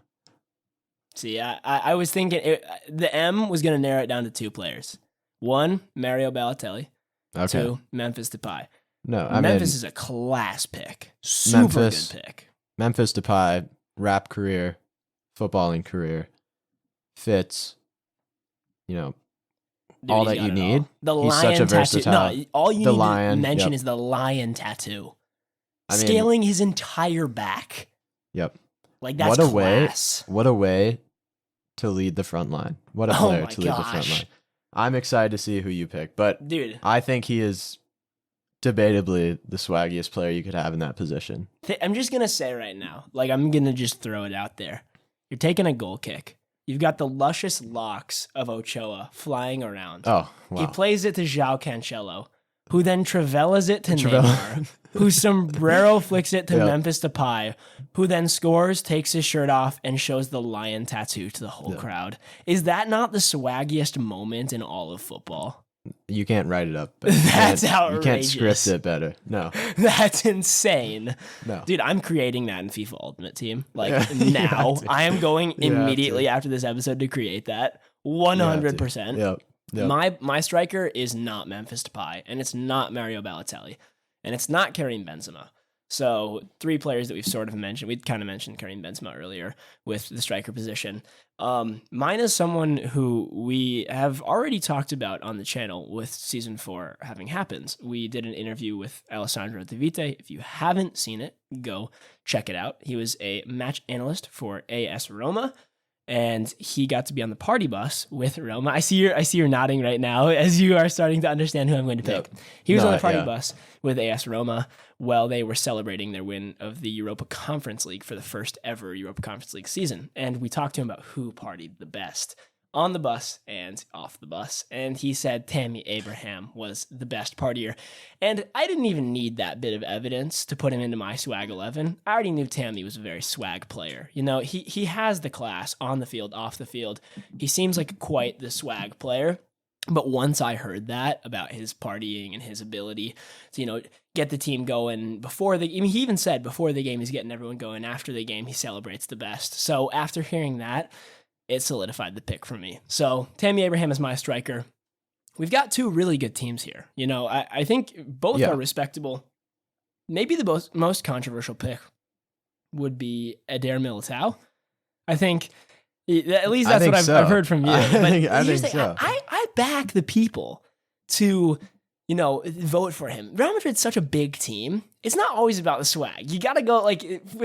See, I was thinking the M was going to narrow it down to two players. One, Mario Balotelli.
Okay.
Two, Memphis Depay.
No,
Memphis is a class pick. Super good pick.
Memphis Depay, rap career, footballing career, fits,
Dude,
all that you need.
The
He's
lion
such a
tattoo.
versatile.
No, all you need
lion,
to mention
yep.
is the lion tattoo.
Scaling
his entire back.
Yep.
Like that's class.
What a way to lead the front line. What a player to lead the front line. I'm excited to see who you pick, but
dude,
I think he is debatably the swaggiest player you could have in that position.
I'm just going to say right now, like I'm going to just throw it out there. You're taking a goal kick. You've got the luscious locks of Ochoa flying around.
Oh, wow.
He plays it to João Cancelo, who then Trivellas it to Neymar, who sombrero flicks it to Memphis Depay, who then scores, takes his shirt off, and shows the lion tattoo to the whole crowd. Is that not the swaggiest moment in all of football?
You can't write it up. But
That's
you
outrageous.
can't script it better. No.
That's insane.
No.
Dude, I'm creating that in FIFA Ultimate Team. Like
Yeah,
now, I am going
You have
immediately after this episode to create that. 100%.
Yep.
My striker is not Memphis Depay, and it's not Mario Balotelli, and it's not Karim Benzema. So 3 players that we've sort of mentioned. We'd kind of mentioned Karim Benzema earlier with the striker position. Mine is someone who we have already talked about on the channel with season 4 having happened. We did an interview with Alessandro De Vite. If you haven't seen it, go check it out. He was a match analyst for AS Roma, and he got to be on the party bus with Roma. I see you're nodding right now as you are starting to understand who I'm going to pick.
Yep.
He was on the party bus with AS Roma while they were celebrating their win of the Europa Conference League for the first ever Europa Conference League season. And we talked to him about who partied the best on the bus and off the bus. And he said Tammy Abraham was the best partier. And I didn't even need that bit of evidence to put him into my swag 11. I already knew Tammy was a very swag player. You know, he has the class on the field, off the field. He seems like quite the swag player. But once I heard that about his partying and his ability to, get the team going he even said before the game he's getting everyone going. After the game, he celebrates the best. So after hearing that, it solidified the pick for me. So Tammy Abraham is my striker. We've got 2 really good teams here. I think both are respectable. Maybe the most controversial pick would be Eder Militao. I think, at least that's what I've heard from you.
I think so.
I back the people to, vote for him. Real Madrid's such a big team. It's not always about the swag. You got to go,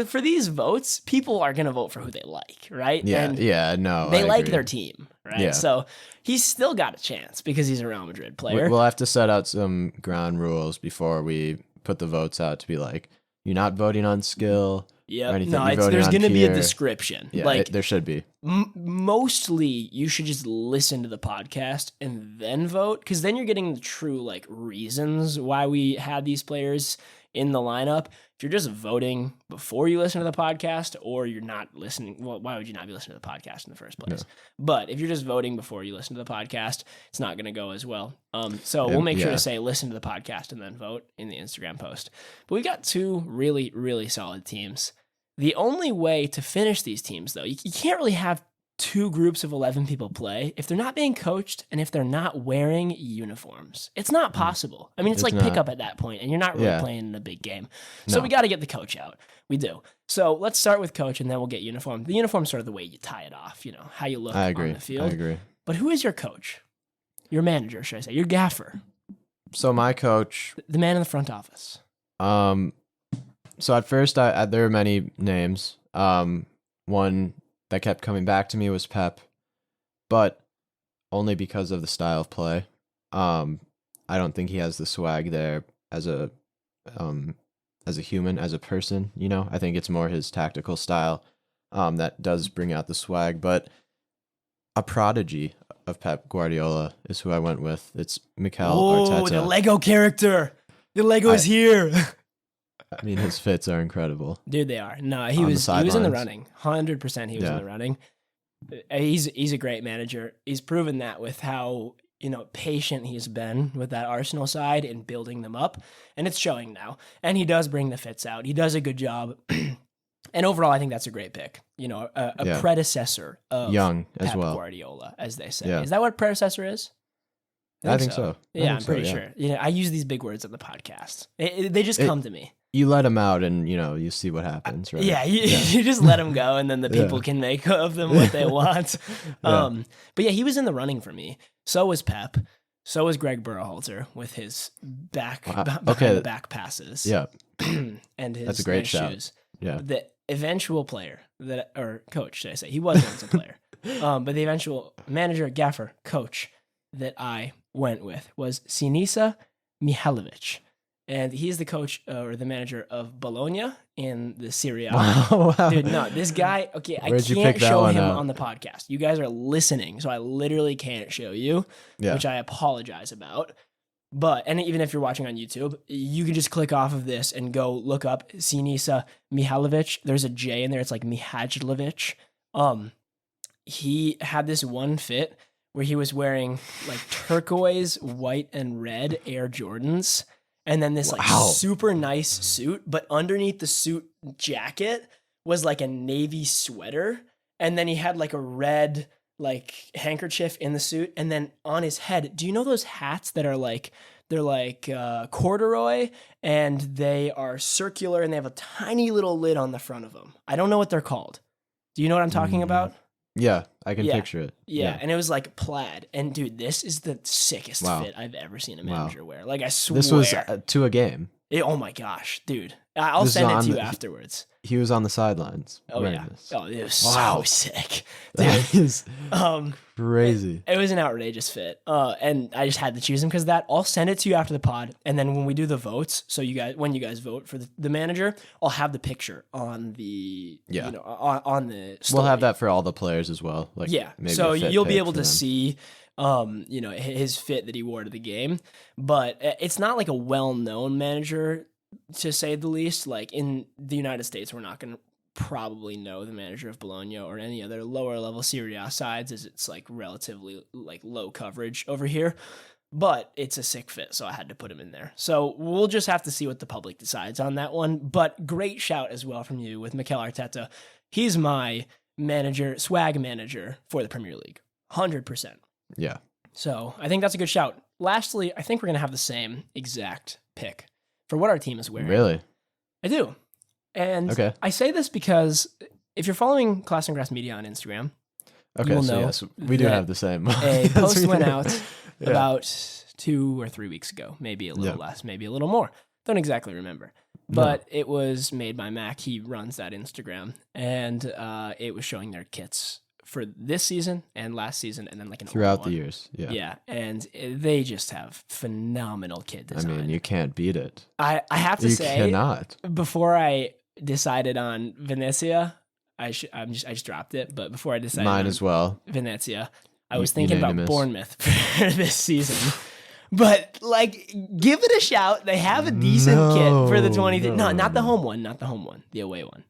for these votes, people are going to vote for who they like, right?
Yeah,
and
they
like their team, right?
Yeah.
So he's still got a chance because he's a Real Madrid player.
We'll have to set out some ground rules before we put the votes out to be like, you're not voting on skill.
Yeah,
no,
there's going to be a description.
Yeah, there should be.
Mostly, you should just listen to the podcast and then vote, because then you're getting the true reasons why we had these players in the lineup. If you're just voting before you listen to the podcast, or you're not listening, well, why would you not be listening to the podcast in the first place? No. But if you're just voting before you listen to the podcast, it's not going to go as well. So we'll make sure to say listen to the podcast and then vote in the Instagram post. But we've got 2 really, really solid teams. The only way to finish these teams, though, you can't really have 2 groups of 11 people play if they're not being coached and if they're not wearing uniforms. It's not possible. I mean, it's like pickup at that point, and you're not really playing in a big game. So we got to get the coach out. We do. So let's start with coach, and then we'll get uniform. The uniform's sort of the way you tie it off, how you look on the field.
I agree.
But who is your coach? Your manager, should I say? Your gaffer.
So my coach...
The man in the front office.
So at first, there were many names. One that kept coming back to me was Pep, but only because of the style of play. I don't think he has the swag there as a human, as a person. I think it's more his tactical style that does bring out the swag. But a prodigy of Pep Guardiola is who I went with. It's Mikel Arteta.
Oh, the Lego character. The Lego is here.
I mean, his fits are incredible.
Dude, they are. No, he was in the running. 100% he was in the running. He's a great manager. He's proven that with how, patient he's been with that Arsenal side and building them up. And it's showing now. And he does bring the fits out. He does a good job. And overall, I think that's a great pick. A predecessor of
young as
Pep
well.
Guardiola, as they say.
Yeah.
Is that what predecessor is?
I think so.
Yeah, I'm pretty sure. I use these big words on the podcast. They just come to me.
You let them out and, you see what happens, right?
Yeah, you just let them go, and then the people can make of them what they want. But yeah, he was in the running for me. So was Pep. So was Greg Berhalter with his behind the back passes.
Yeah.
And his
That's a great shout.
shoes.
Yeah.
The eventual player, or coach, should I say. He was once a player. But the eventual manager, gaffer, coach that I went with was Sinisa Mihajlovic. And he's the coach or the manager of Bologna in the Serie A.
Wow.
Dude, no, this guy, okay, I
Where'd you
can't
pick that
show
one
him
up?
on the podcast. You guys are listening, so I literally can't show you, which I apologize about. But, and even if you're watching on YouTube, you can just click off of this and go look up Sinisa Mihajlovic. There's a J in there. It's like Mihajlovic. He had this one fit where he was wearing like turquoise, white, and red Air Jordans, and then this like super nice suit, but underneath the suit jacket was like a navy sweater, and then he had like a red like handkerchief in the suit, and then on his head, do you know those hats that are like they're like corduroy and they are circular and they have a tiny little lid on the front of them? I don't know what they're called. Do you know what I'm talking about?
Yeah, I can picture it.
Yeah, and it was like plaid. And dude, this is the sickest fit I've ever seen a manager wear. Like I swear.
This was to a game.
Oh my gosh, dude. I'll send it to you afterwards.
He was on the sidelines.
Oh yeah.
This.
Oh, it was so sick. Dude.
That is crazy.
It was an outrageous fit. And I just had to choose him because of that. I'll send it to you after the pod. And then when we do the votes, so when you guys vote for the manager, I'll have the picture on the on the story.
We'll have that for all the players as well. Like maybe
so you'll be able to see his fit that he wore to the game. But it's not like a well-known manager, to say the least. Like in the United States, we're not going to probably know the manager of Bologna or any other lower level Serie A sides, as it's like relatively like low coverage over here. But it's a sick fit, so I had to put him in there. So we'll just have to see what the public decides on that one. But great shout as well from you with Mikel Arteta. He's my swag manager for the Premier League. 100%.
Yeah.
So I think that's a good shout. Lastly, I think we're going to have the same exact pick for what our team is wearing.
Really?
I do. And I say this because if you're following Class and Grass Media on Instagram, you will know
yes, we do have the same.
A post went out about 2 or 3 weeks ago, maybe a little less, maybe a little more. Don't exactly remember. But it was made by Mac. He runs that Instagram. And it was showing their kits for this season and last season, and then like
throughout the years.
Yeah. And they just have phenomenal kit design.
I mean, you can't beat it.
I have to say,
you cannot.
Before I decided on Venezia, I just dropped it. But before I decided
mine as well,
Venezia, I was thinking about Bournemouth for this season. But like, give it a shout. They have a decent kit for the 20. Not the home one, the away one.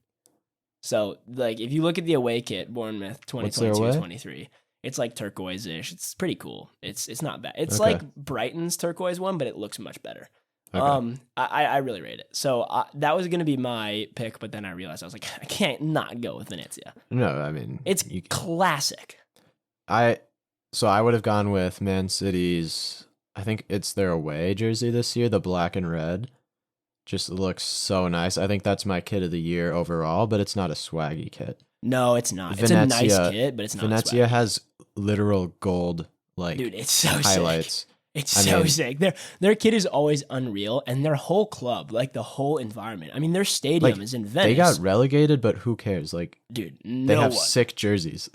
So like, if you look at the away kit, Bournemouth 2022-23, it's like turquoise-ish. It's pretty cool. It's not bad. It's like Brighton's turquoise one, but it looks much better. Okay. I really rate it. So that was going to be my pick, but then I realized I was like, I can't not go with Venezia.
No, I mean,
it's classic.
So I would have gone with Man City's, I think it's their away jersey this year, the black and red. Just looks so nice. I think that's my kit of the year overall, but it's not a swaggy kit.
No, it's not. It's a nice kit, but it's not
Venezia has literal gold, like,
dude, it's so
highlights.
Sick. It's so sick. Their kit is always unreal, and their whole club, like the whole environment. I mean, their stadium is in Venice.
They got relegated, but who cares? Like,
dude,
they have sick jerseys.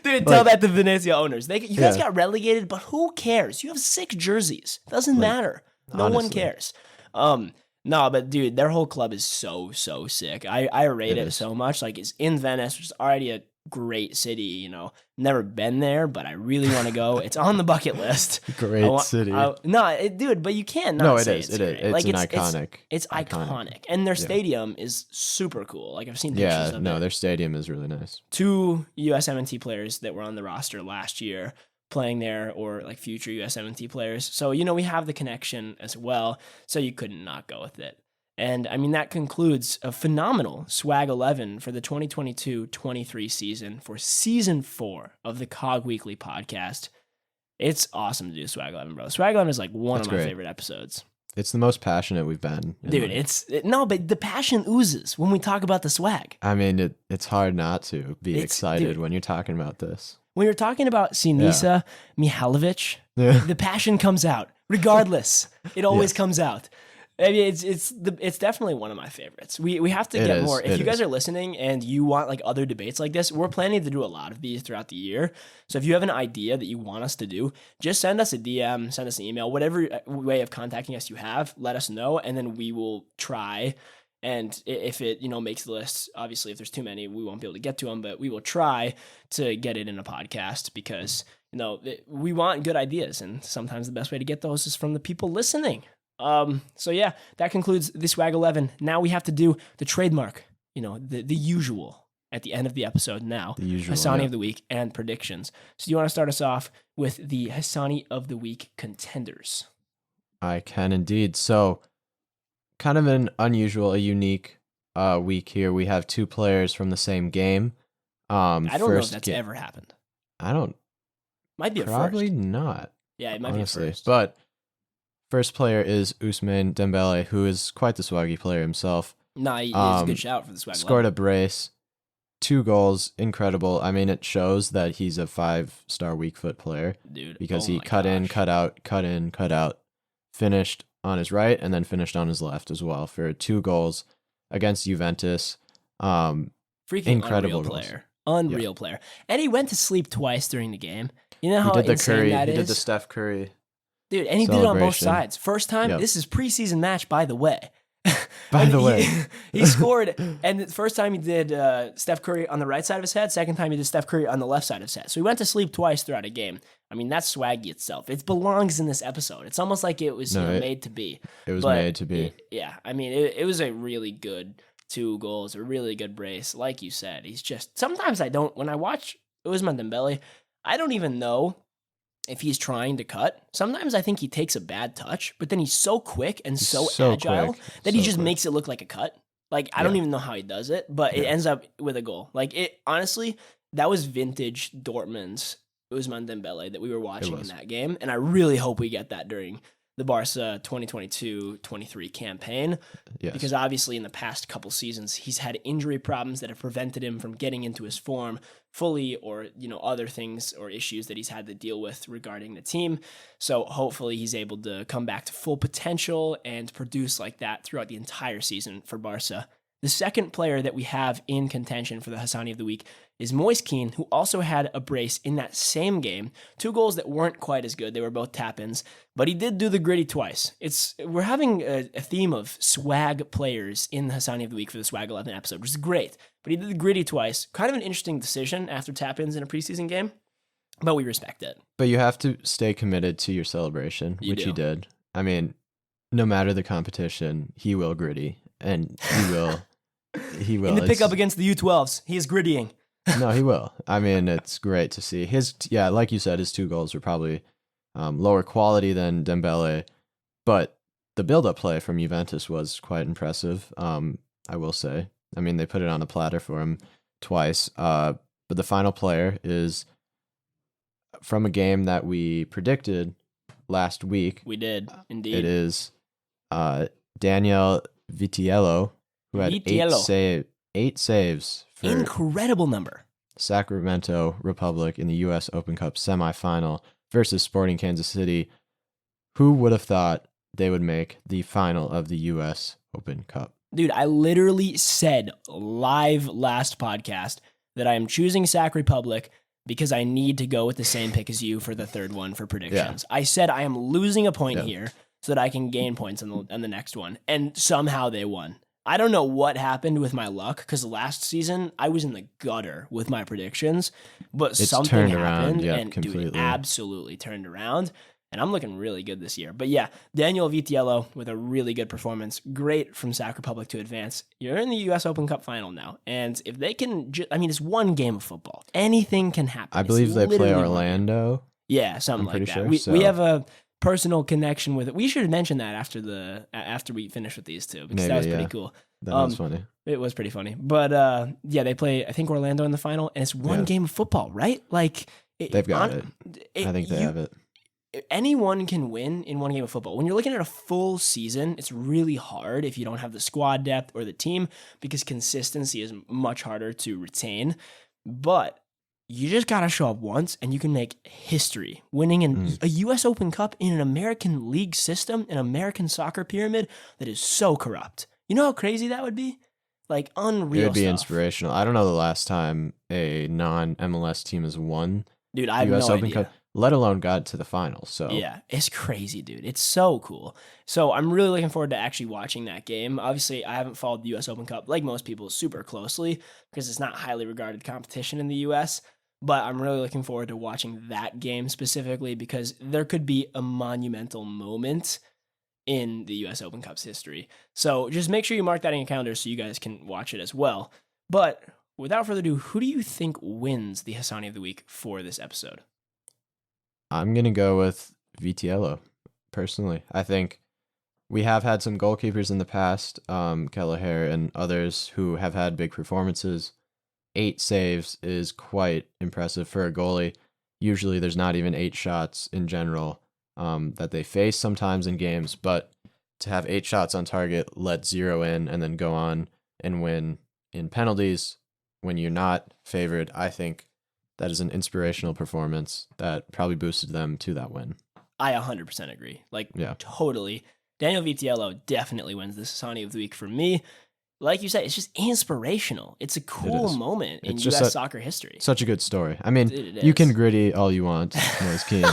Dude, tell that to Venezia owners. You guys got relegated, but who cares? You have sick jerseys. Doesn't matter. No one cares. No, but dude, their whole club is so sick. I rate it so much. Like, it's in Venice, which is already a great city, you know. Never been there, but I really want to go. It's on the bucket list.
Great city.
Dude, but you can't not say it's great.
It's an iconic.
It's iconic. And their stadium is super cool. Like, I've seen pictures of it.
Their stadium is really nice.
2 USMNT players that were on the roster last year playing there, or like future USMNT players. So, you know, we have the connection as well. So you couldn't not go with it. And I mean, that concludes a phenomenal Swag 11 for the 2022-23 season, for season 4 of the Cog Weekly podcast. It's awesome to do Swag 11, bro. Swag 11 is like one of my favorite episodes.
It's the most passionate we've been.
Dude, but the passion oozes when we talk about the swag.
I mean, it's hard not to be excited when you're talking about this.
When you're talking about Sinisa Mihalovic, the passion comes out. Regardless, it always comes out. I mean, it's definitely one of my favorites. We have to get more. If you guys are listening and you want like other debates like this, we're planning to do a lot of these throughout the year. So if you have an idea that you want us to do, just send us a DM, send us an email, whatever way of contacting us you have, let us know, and then we will try. And if it, makes the list, obviously if there's too many, we won't be able to get to them, but we will try to get it in a podcast because, we want good ideas. And sometimes the best way to get those is from the people listening. So yeah, that concludes the Swag 11. Now we have to do the trademark, the usual. at the end of the episode now.
The usual
Hassani of the week and predictions. So do you want to start us off with the Hassani of the week contenders?
I can indeed. So kind of an unusual, a unique week here. We have 2 players from the same game.
I don't know if that's ever happened.
I don't.
Might be
probably
a first.
not.
Yeah, it might
honestly.
be a first.
But first player is Ousmane Dembele, who is quite the swaggy player himself.
Nah, he is a good shout for the swag.
Scored a brace, 2 goals, incredible. I mean, it shows that he's a 5-star weak foot player,
dude,
because he cut in, cut out, cut in, cut out, finished on his right, and then finished on his left as well for 2 goals against Juventus.
Freaking
incredible
unreal player. Unreal player. And he went to sleep twice during the game. You know how
he did the
insane
Curry,
that
he
is?
did the Steph Curry.
Dude, and he did it on both
celebration.
sides. First time, this is preseason match, by the way.
By the way.
He scored, and the first time he did Steph Curry on the right side of his head, second time he did Steph Curry on the left side of his head. So he went to sleep twice throughout a game. I mean, that's swaggy itself. It belongs in this episode. It's almost like it was made to be.
It was made to be.
I mean, it was a really good 2 goals, a really good brace. Like you said, he's just, sometimes when I watch Ousmane Dembele, I don't even know if he's trying to cut. Sometimes I think he takes a bad touch, but then he's so quick and so agile that he just makes it look like a cut. Like, I don't even know how he does it, but it ends up with a goal. Like, it honestly, that was vintage Dortmund's Ousmane Dembele that we were watching in that game, and I really hope we get that during the Barca 2022-23 campaign.
Yes.
Because obviously in the past couple seasons, he's had injury problems that have prevented him from getting into his form fully, or, other things or issues that he's had to deal with regarding the team. So hopefully he's able to come back to full potential and produce like that throughout the entire season for Barca. The second player that we have in contention for the Hassani of the week is Moise Kean, who also had a brace in that same game. 2 goals that weren't quite as good. They were both tap-ins, but he did do the gritty twice. We're having a theme of swag players in the Hassani of the week for the Swag 11 episode, which is great. But he did the gritty twice. Kind of an interesting decision after tap-ins in a preseason game, but we respect it.
But you have to stay committed to your celebration, which he did. I mean, no matter the competition, he will gritty, and he will. He will.
In the pickup against the U12s, he is grittying.
No, he will. I mean, it's great to see. Like you said, his 2 goals were probably lower quality than Dembele, but the build-up play from Juventus was quite impressive, I will say. I mean, they put it on a platter for him twice, but the final player is from a game that we predicted last week.
We did, indeed.
It is Daniel Vitiello, who had 8 saves for
incredible number.
Sacramento Republic in the U.S. Open Cup semifinal versus Sporting Kansas City. Who would have thought they would make the final of the U.S. Open Cup?
Dude, I literally said live last podcast that I am choosing Sac Republic because I need to go with the same pick as you for the third one for predictions. I said I am losing a point here so that I can gain points on the next one, and somehow they won. I don't know what happened with my luck, because last season I was in the gutter with my predictions, but something happened and
completely.
Dude, absolutely turned around, and I'm looking really good this year. But yeah, Daniel Vitiello with a really good performance. Great from Sac Republic to advance. You're in the U.S. Open Cup final now, and if they can, it's one game of football. Anything can happen.
I believe they play Orlando.
Yeah, something like that.
Sure,
we have a personal connection with it. We should have mentioned that after we finish with these two, because that was pretty cool.
That was funny.
It was pretty funny. But they play, I think, Orlando in the final, and it's one game of football, right? Like,
they've got it. I think they have it.
Anyone can win in one game of football. When you're looking at a full season, it's really hard if you don't have the squad depth or the team, because consistency is much harder to retain. But you just got to show up once and you can make history. Winning a U.S. Open Cup in an American league system, an American soccer pyramid that is so corrupt. You know how crazy that would be? Like, unreal.
It would be
stuff.
inspirational. I don't know the last time a non-MLS team has won
dude, I have
US
no
Open
idea.
Cup, let alone got to the final. So
yeah, it's crazy, dude. It's so cool. So I'm really looking forward to actually watching that game. Obviously, I haven't followed the U.S. Open Cup, like most people, super closely, because it's not highly regarded competition in the U.S., but I'm really looking forward to watching that game specifically, because there could be a monumental moment in the U.S. Open Cup's history. So just make sure you mark that in your calendar so you guys can watch it as well. But without further ado, who do you think wins the Hassani of the Week for this episode?
I'm going to go with Vitiello, personally. I think we have had some goalkeepers in the past, Kelleher and others who have had big performances. 8 saves is quite impressive for a goalie. Usually there's not even 8 shots in general that they face sometimes in games, but to have 8 shots on target, let 0 in, and then go on and win in penalties when you're not favored, I think that is an inspirational performance that probably boosted them to that win.
I 100% agree. Totally. Daniel Vitiello definitely wins the Hassani of the Week for me. Like you said, it's just inspirational. It's a cool moment in U.S. soccer history.
Such a good story. I mean, you can gritty all you want, Moise Keane.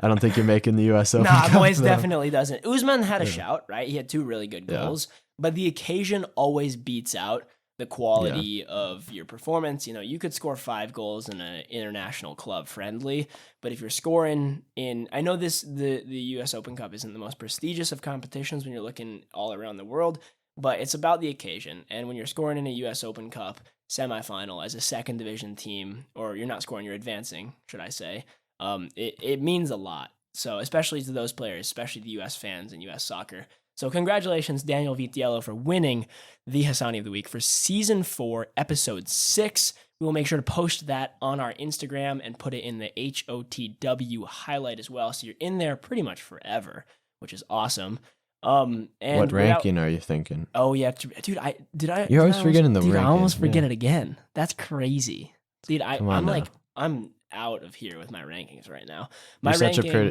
I don't think you're making the U.S. Open Cup.
Moise definitely doesn't. Usman had a shout, right? He had 2 really good goals, but the occasion always beats out the quality of your performance. You could score 5 goals in an international club friendly, but if you're scoring in, I know the U.S. Open Cup isn't the most prestigious of competitions when you're looking all around the world, but it's about the occasion. And when you're scoring in a U.S. Open Cup semifinal as a second division team, or you're not scoring, you're advancing, should I say, it means a lot. So especially to those players, especially the U.S. fans and U.S. soccer. So congratulations, Daniel Vitiello, for winning the Hassani of the Week for Season 4, Episode 6. We will make sure to post that on our Instagram and put it in the HOTW highlight as well. So you're in there pretty much forever, which is awesome.
And what ranking are you thinking?
Oh yeah, dude,
You're always forgetting the ranking.
I almost forget it again. That's crazy, dude. I'm out of here with my rankings right now.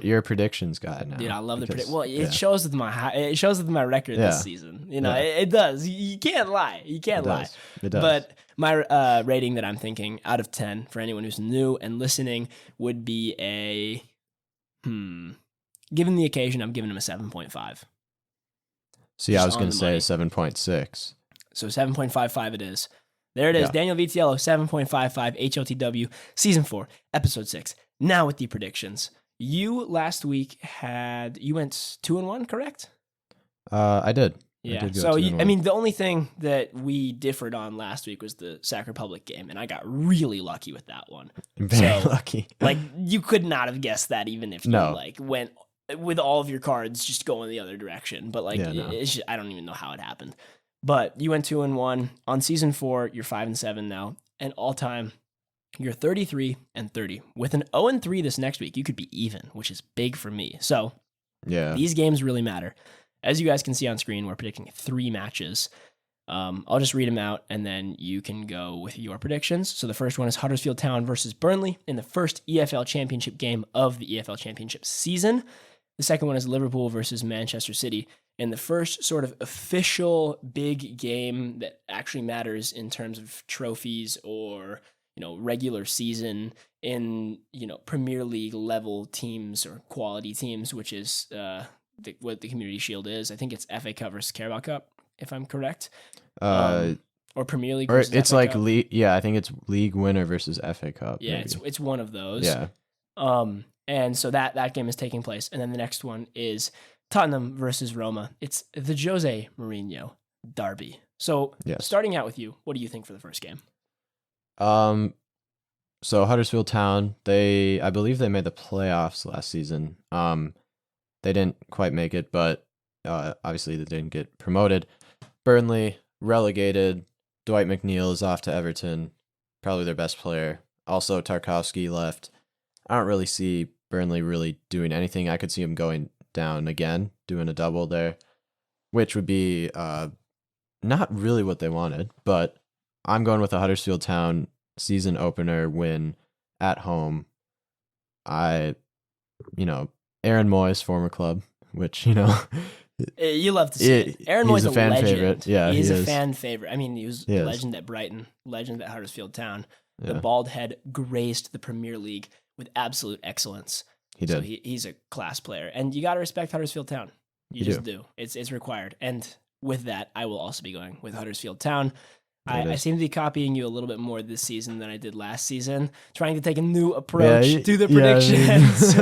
You're a predictions guy now,
dude. I love the prediction. Well, it shows with my record this season. It does. You can't lie. You can't lie.
It does.
But my rating that I'm thinking out of 10 for anyone who's new and listening would be a given the occasion, I'm giving him a 7.5.
See, I was going to say 7.6.
So 7.55 it is. There it is. Yeah. Daniel Vitiello, 7.55 HOTW, Season 4, Episode 6. Now with the predictions. You last week you went 2-1, correct?
I did.
Yeah. The only thing that we differed on last week was the Sac Republic game, and I got really lucky with that one.
Very lucky.
You could not have guessed that even if you went with all of your cards just going the other direction. But I don't even know how it happened. But you went 2-1 on Season 4. You're 5-7 now, and all time you're 33-30. With an 0-3 this next week, you could be even, which is big for me. So these games really matter. As you guys can see on screen, we're predicting 3 matches. I'll just read them out, and then you can go with your predictions. So the first one is Huddersfield Town versus Burnley in the first EFL Championship game of the EFL Championship season. The second one is Liverpool versus Manchester City in the first sort of official big game that actually matters in terms of trophies or, regular season in, Premier League level teams or quality teams, which is what the Community Shield is. I think it's FA Cup versus Carabao Cup, if I'm correct. Or Premier League versus
it's
FA
like
Cup.
I think it's league winner versus FA Cup.
Yeah, it's one of those.
Yeah.
And so that game is taking place. And then the next one is Tottenham versus Roma. It's the Jose Mourinho derby. So starting out with you, what do you think for the first game?
So Huddersfield Town, I believe they made the playoffs last season. They didn't quite make it, but obviously they didn't get promoted. Burnley relegated. Dwight McNeil is off to Everton, probably their best player. Also Tarkowski left. I don't really see Burnley really doing anything. I could see him going down again, doing a double there, which would be not really what they wanted, but I'm going with a Huddersfield Town season opener win at home. Aaron Moyes, former club, which,
you love to see it. Aaron Moyes is a fan legend.
Favorite. Yeah,
he's a fan favorite. I mean, he was a legend at Brighton, legend at Huddersfield Town. The bald head graced the Premier League with absolute excellence.
He did.
So he's a class player. And you got to respect Huddersfield Town. You just do. It's required. And with that, I will also be going with Huddersfield Town. I seem to be copying you a little bit more this season than I did last season, trying to take a new approach to the predictions.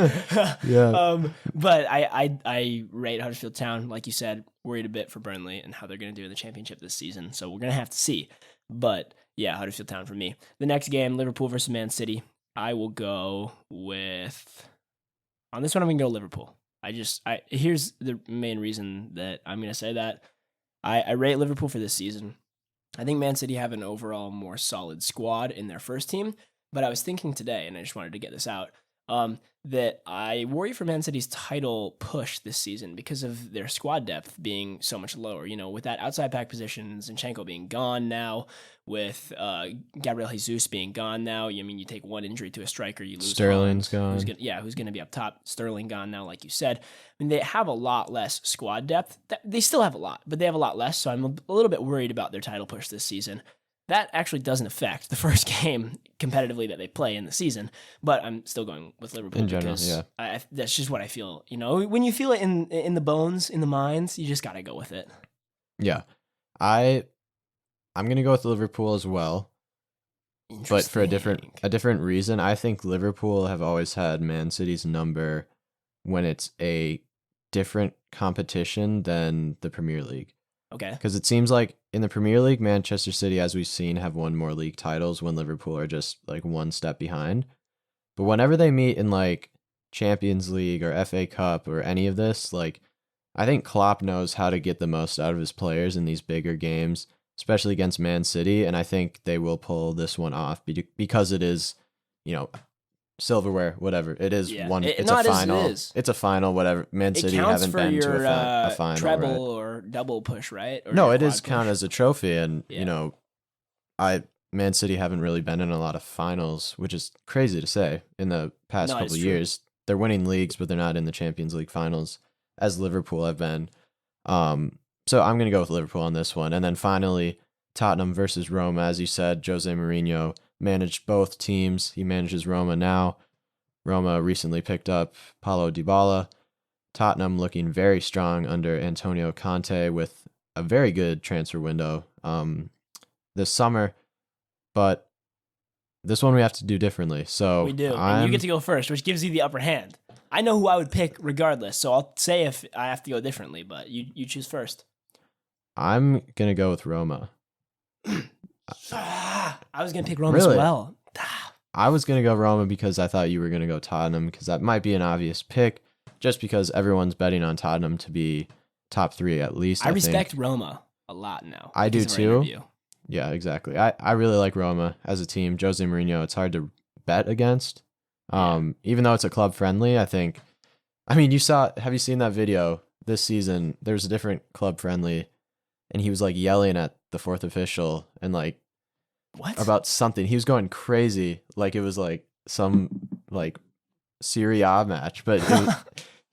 But I rate Huddersfield Town, like you said, worried a bit for Burnley and how they're going to do in the championship this season. So we're going to have to see. But Yeah, Huddersfield Town for me. The next game, Liverpool versus Man City. I will go with... On this one, I'm going to go Liverpool. Here's the main reason that I'm going to say that. I rate Liverpool for this season. I think Man City have an overall more solid squad in their first team, but I was thinking today, and I just wanted to get this out, that I worry for Man City's title push this season because of their squad depth being so much lower. You know, with that outside back position, Zinchenko being gone now, with Gabriel Jesus being gone now. I mean, you take one injury to a striker, you lose.
Sterling's gone.
Who's going to be up top? Sterling gone now, like you said. I mean, they have a lot less squad depth. They still have a lot, but they have a lot less. So I'm a little bit worried about their title push this season. That actually doesn't affect the first game competitively that they play in the season, but I'm still going with Liverpool
in general.
Because that's just what I feel. You know, when you feel it in the bones, in the minds, you just got to go with it.
Yeah, I'm gonna go with Liverpool as well, but for a different reason. I think Liverpool have always had Man City's number when it's a different competition than the Premier League.
Okay.
Because it seems like in the Premier League, Manchester City, as we've seen, have won more league titles when Liverpool are just like one step behind. But whenever they meet in like Champions League or FA Cup or any of this, like I think Klopp knows how to get the most out of his players in these bigger games, especially against Man City. And I think they will pull this one off because it is, you know, silverware, whatever. It is one. It's a final. It's a final, whatever. Man City haven't been to a final.
Treble
right?
Or double push, right? Or
no, it is count as a trophy. And, you know, Man City haven't really been in a lot of finals, which is crazy to say in the past couple of years. They're winning leagues, but they're not in the Champions League finals as Liverpool have been. So I'm going to go with Liverpool on this one. And then finally, Tottenham versus Roma. As you said, Jose Mourinho managed both teams. He manages Roma now. Roma recently picked up Paulo Dybala. Tottenham looking very strong under Antonio Conte with a very good transfer window this summer. But this one we have to do differently. So
we do. And you get to go first, which gives you the upper hand. I know who I would pick regardless, so I'll say if I have to go differently, but you choose first.
I'm going to go with Roma.
I was going to pick Roma as well.
I was going to go Roma because I thought you were going to go Tottenham, because that might be an obvious pick, just because everyone's betting on Tottenham to be top 3 at least.
I respect Roma a lot now.
I do too. Yeah, exactly. I really like Roma as a team. Jose Mourinho, it's hard to bet against. Even though it's a club friendly, I think. I mean, have you seen that video this season? There's a different club friendly, and he was like yelling at the fourth official and like about something. He was going crazy, like it was like some like Serie A match, but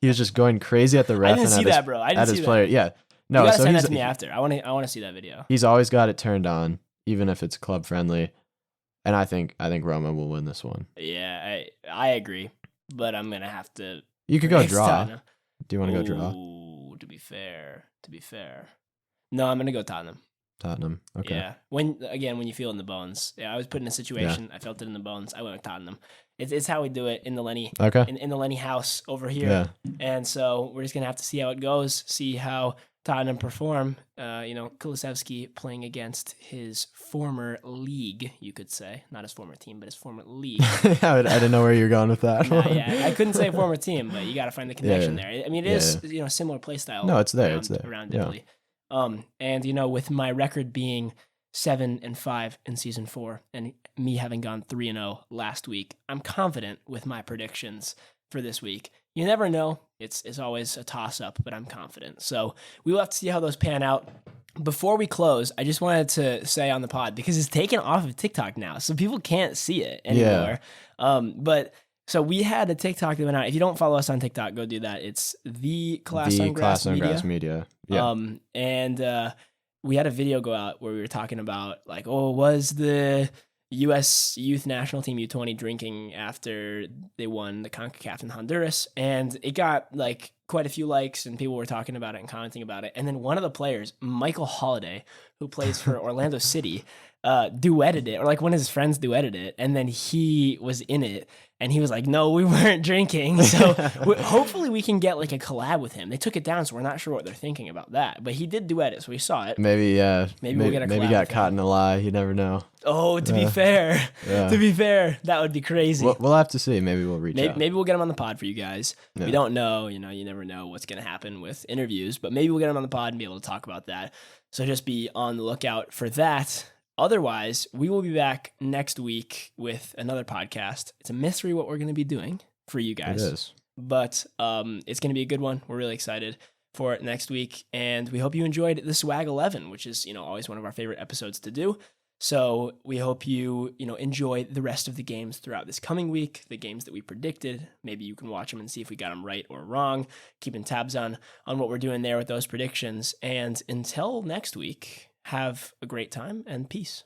he was just going crazy at the ref.
I didn't see that, bro. I didn't see that.
Player. Yeah, no.
You gotta send that to me after. I want to see that video.
He's always got it turned on, even if it's club friendly. And I think Roma will win this one.
Yeah, I agree, but I'm gonna have to.
You could go draw. Tottenham. Do you want to go draw?
Ooh, to be fair. No, I'm gonna go Tottenham.
Tottenham. Okay.
Yeah. When you feel it in the bones. Yeah, I was put in a situation. I felt it in the bones. I went with Tottenham. It's how we do it in the Lenny.
Okay.
In the Lenny house over here.
Yeah.
And so we're just gonna have to see how it goes. See how Tottenham perform. Kulusevski playing against his former league, you could say, not his former team, but his former league.
I didn't know where you were going with that.
Yeah, I couldn't say former team, but you got to find the connection there. I mean, it is similar play style.
No, it's there. It's there
around Italy. And with my record being 7-5 in season 4, and me having gone 3-0 last week, I'm confident with my predictions for this week. You never know. It's always a toss-up, but I'm confident. So we will have to see how those pan out. Before we close, I just wanted to say on the pod, because it's taken off of TikTok now, so people can't see it anymore. But so we had a TikTok that went out. If you don't follow us on TikTok, go do that. It's the Class on Grass
Media. Yeah.
And we had a video go out where we were talking about like, was the U.S. youth national team U20 drinking after they won the CONCACAF in Honduras, and it got like quite a few likes, and people were talking about it and commenting about it. And then one of the players, Michael Holiday, who plays for Orlando City, duetted it, or like one of his friends duetted it, and then he was in it, and he was like, "No, we weren't drinking." So hopefully we can get like a collab with him. They took it down, so we're not sure what they're thinking about that. But he did duet it, so we saw it.
Maybe
we'll get a
maybe
collab
got
with
caught
him.
in a lie. You never know.
Oh, to be fair, that would be crazy.
We'll have to see. Maybe we'll reach out.
Maybe we'll get him on the pod for you guys.
Yeah.
We don't know, you never know what's going to happen with interviews, but maybe we'll get him on the pod and be able to talk about that. So just be on the lookout for that. Otherwise, we will be back next week with another podcast. It's a mystery what we're going to be doing for you guys.
It is.
But it's going to be a good one. We're really excited for it next week. And we hope you enjoyed the Swag 11, which is, always one of our favorite episodes to do. So we hope you, enjoy the rest of the games throughout this coming week, the games that we predicted. Maybe you can watch them and see if we got them right or wrong, keeping tabs on what we're doing there with those predictions. And until next week, have a great time and peace.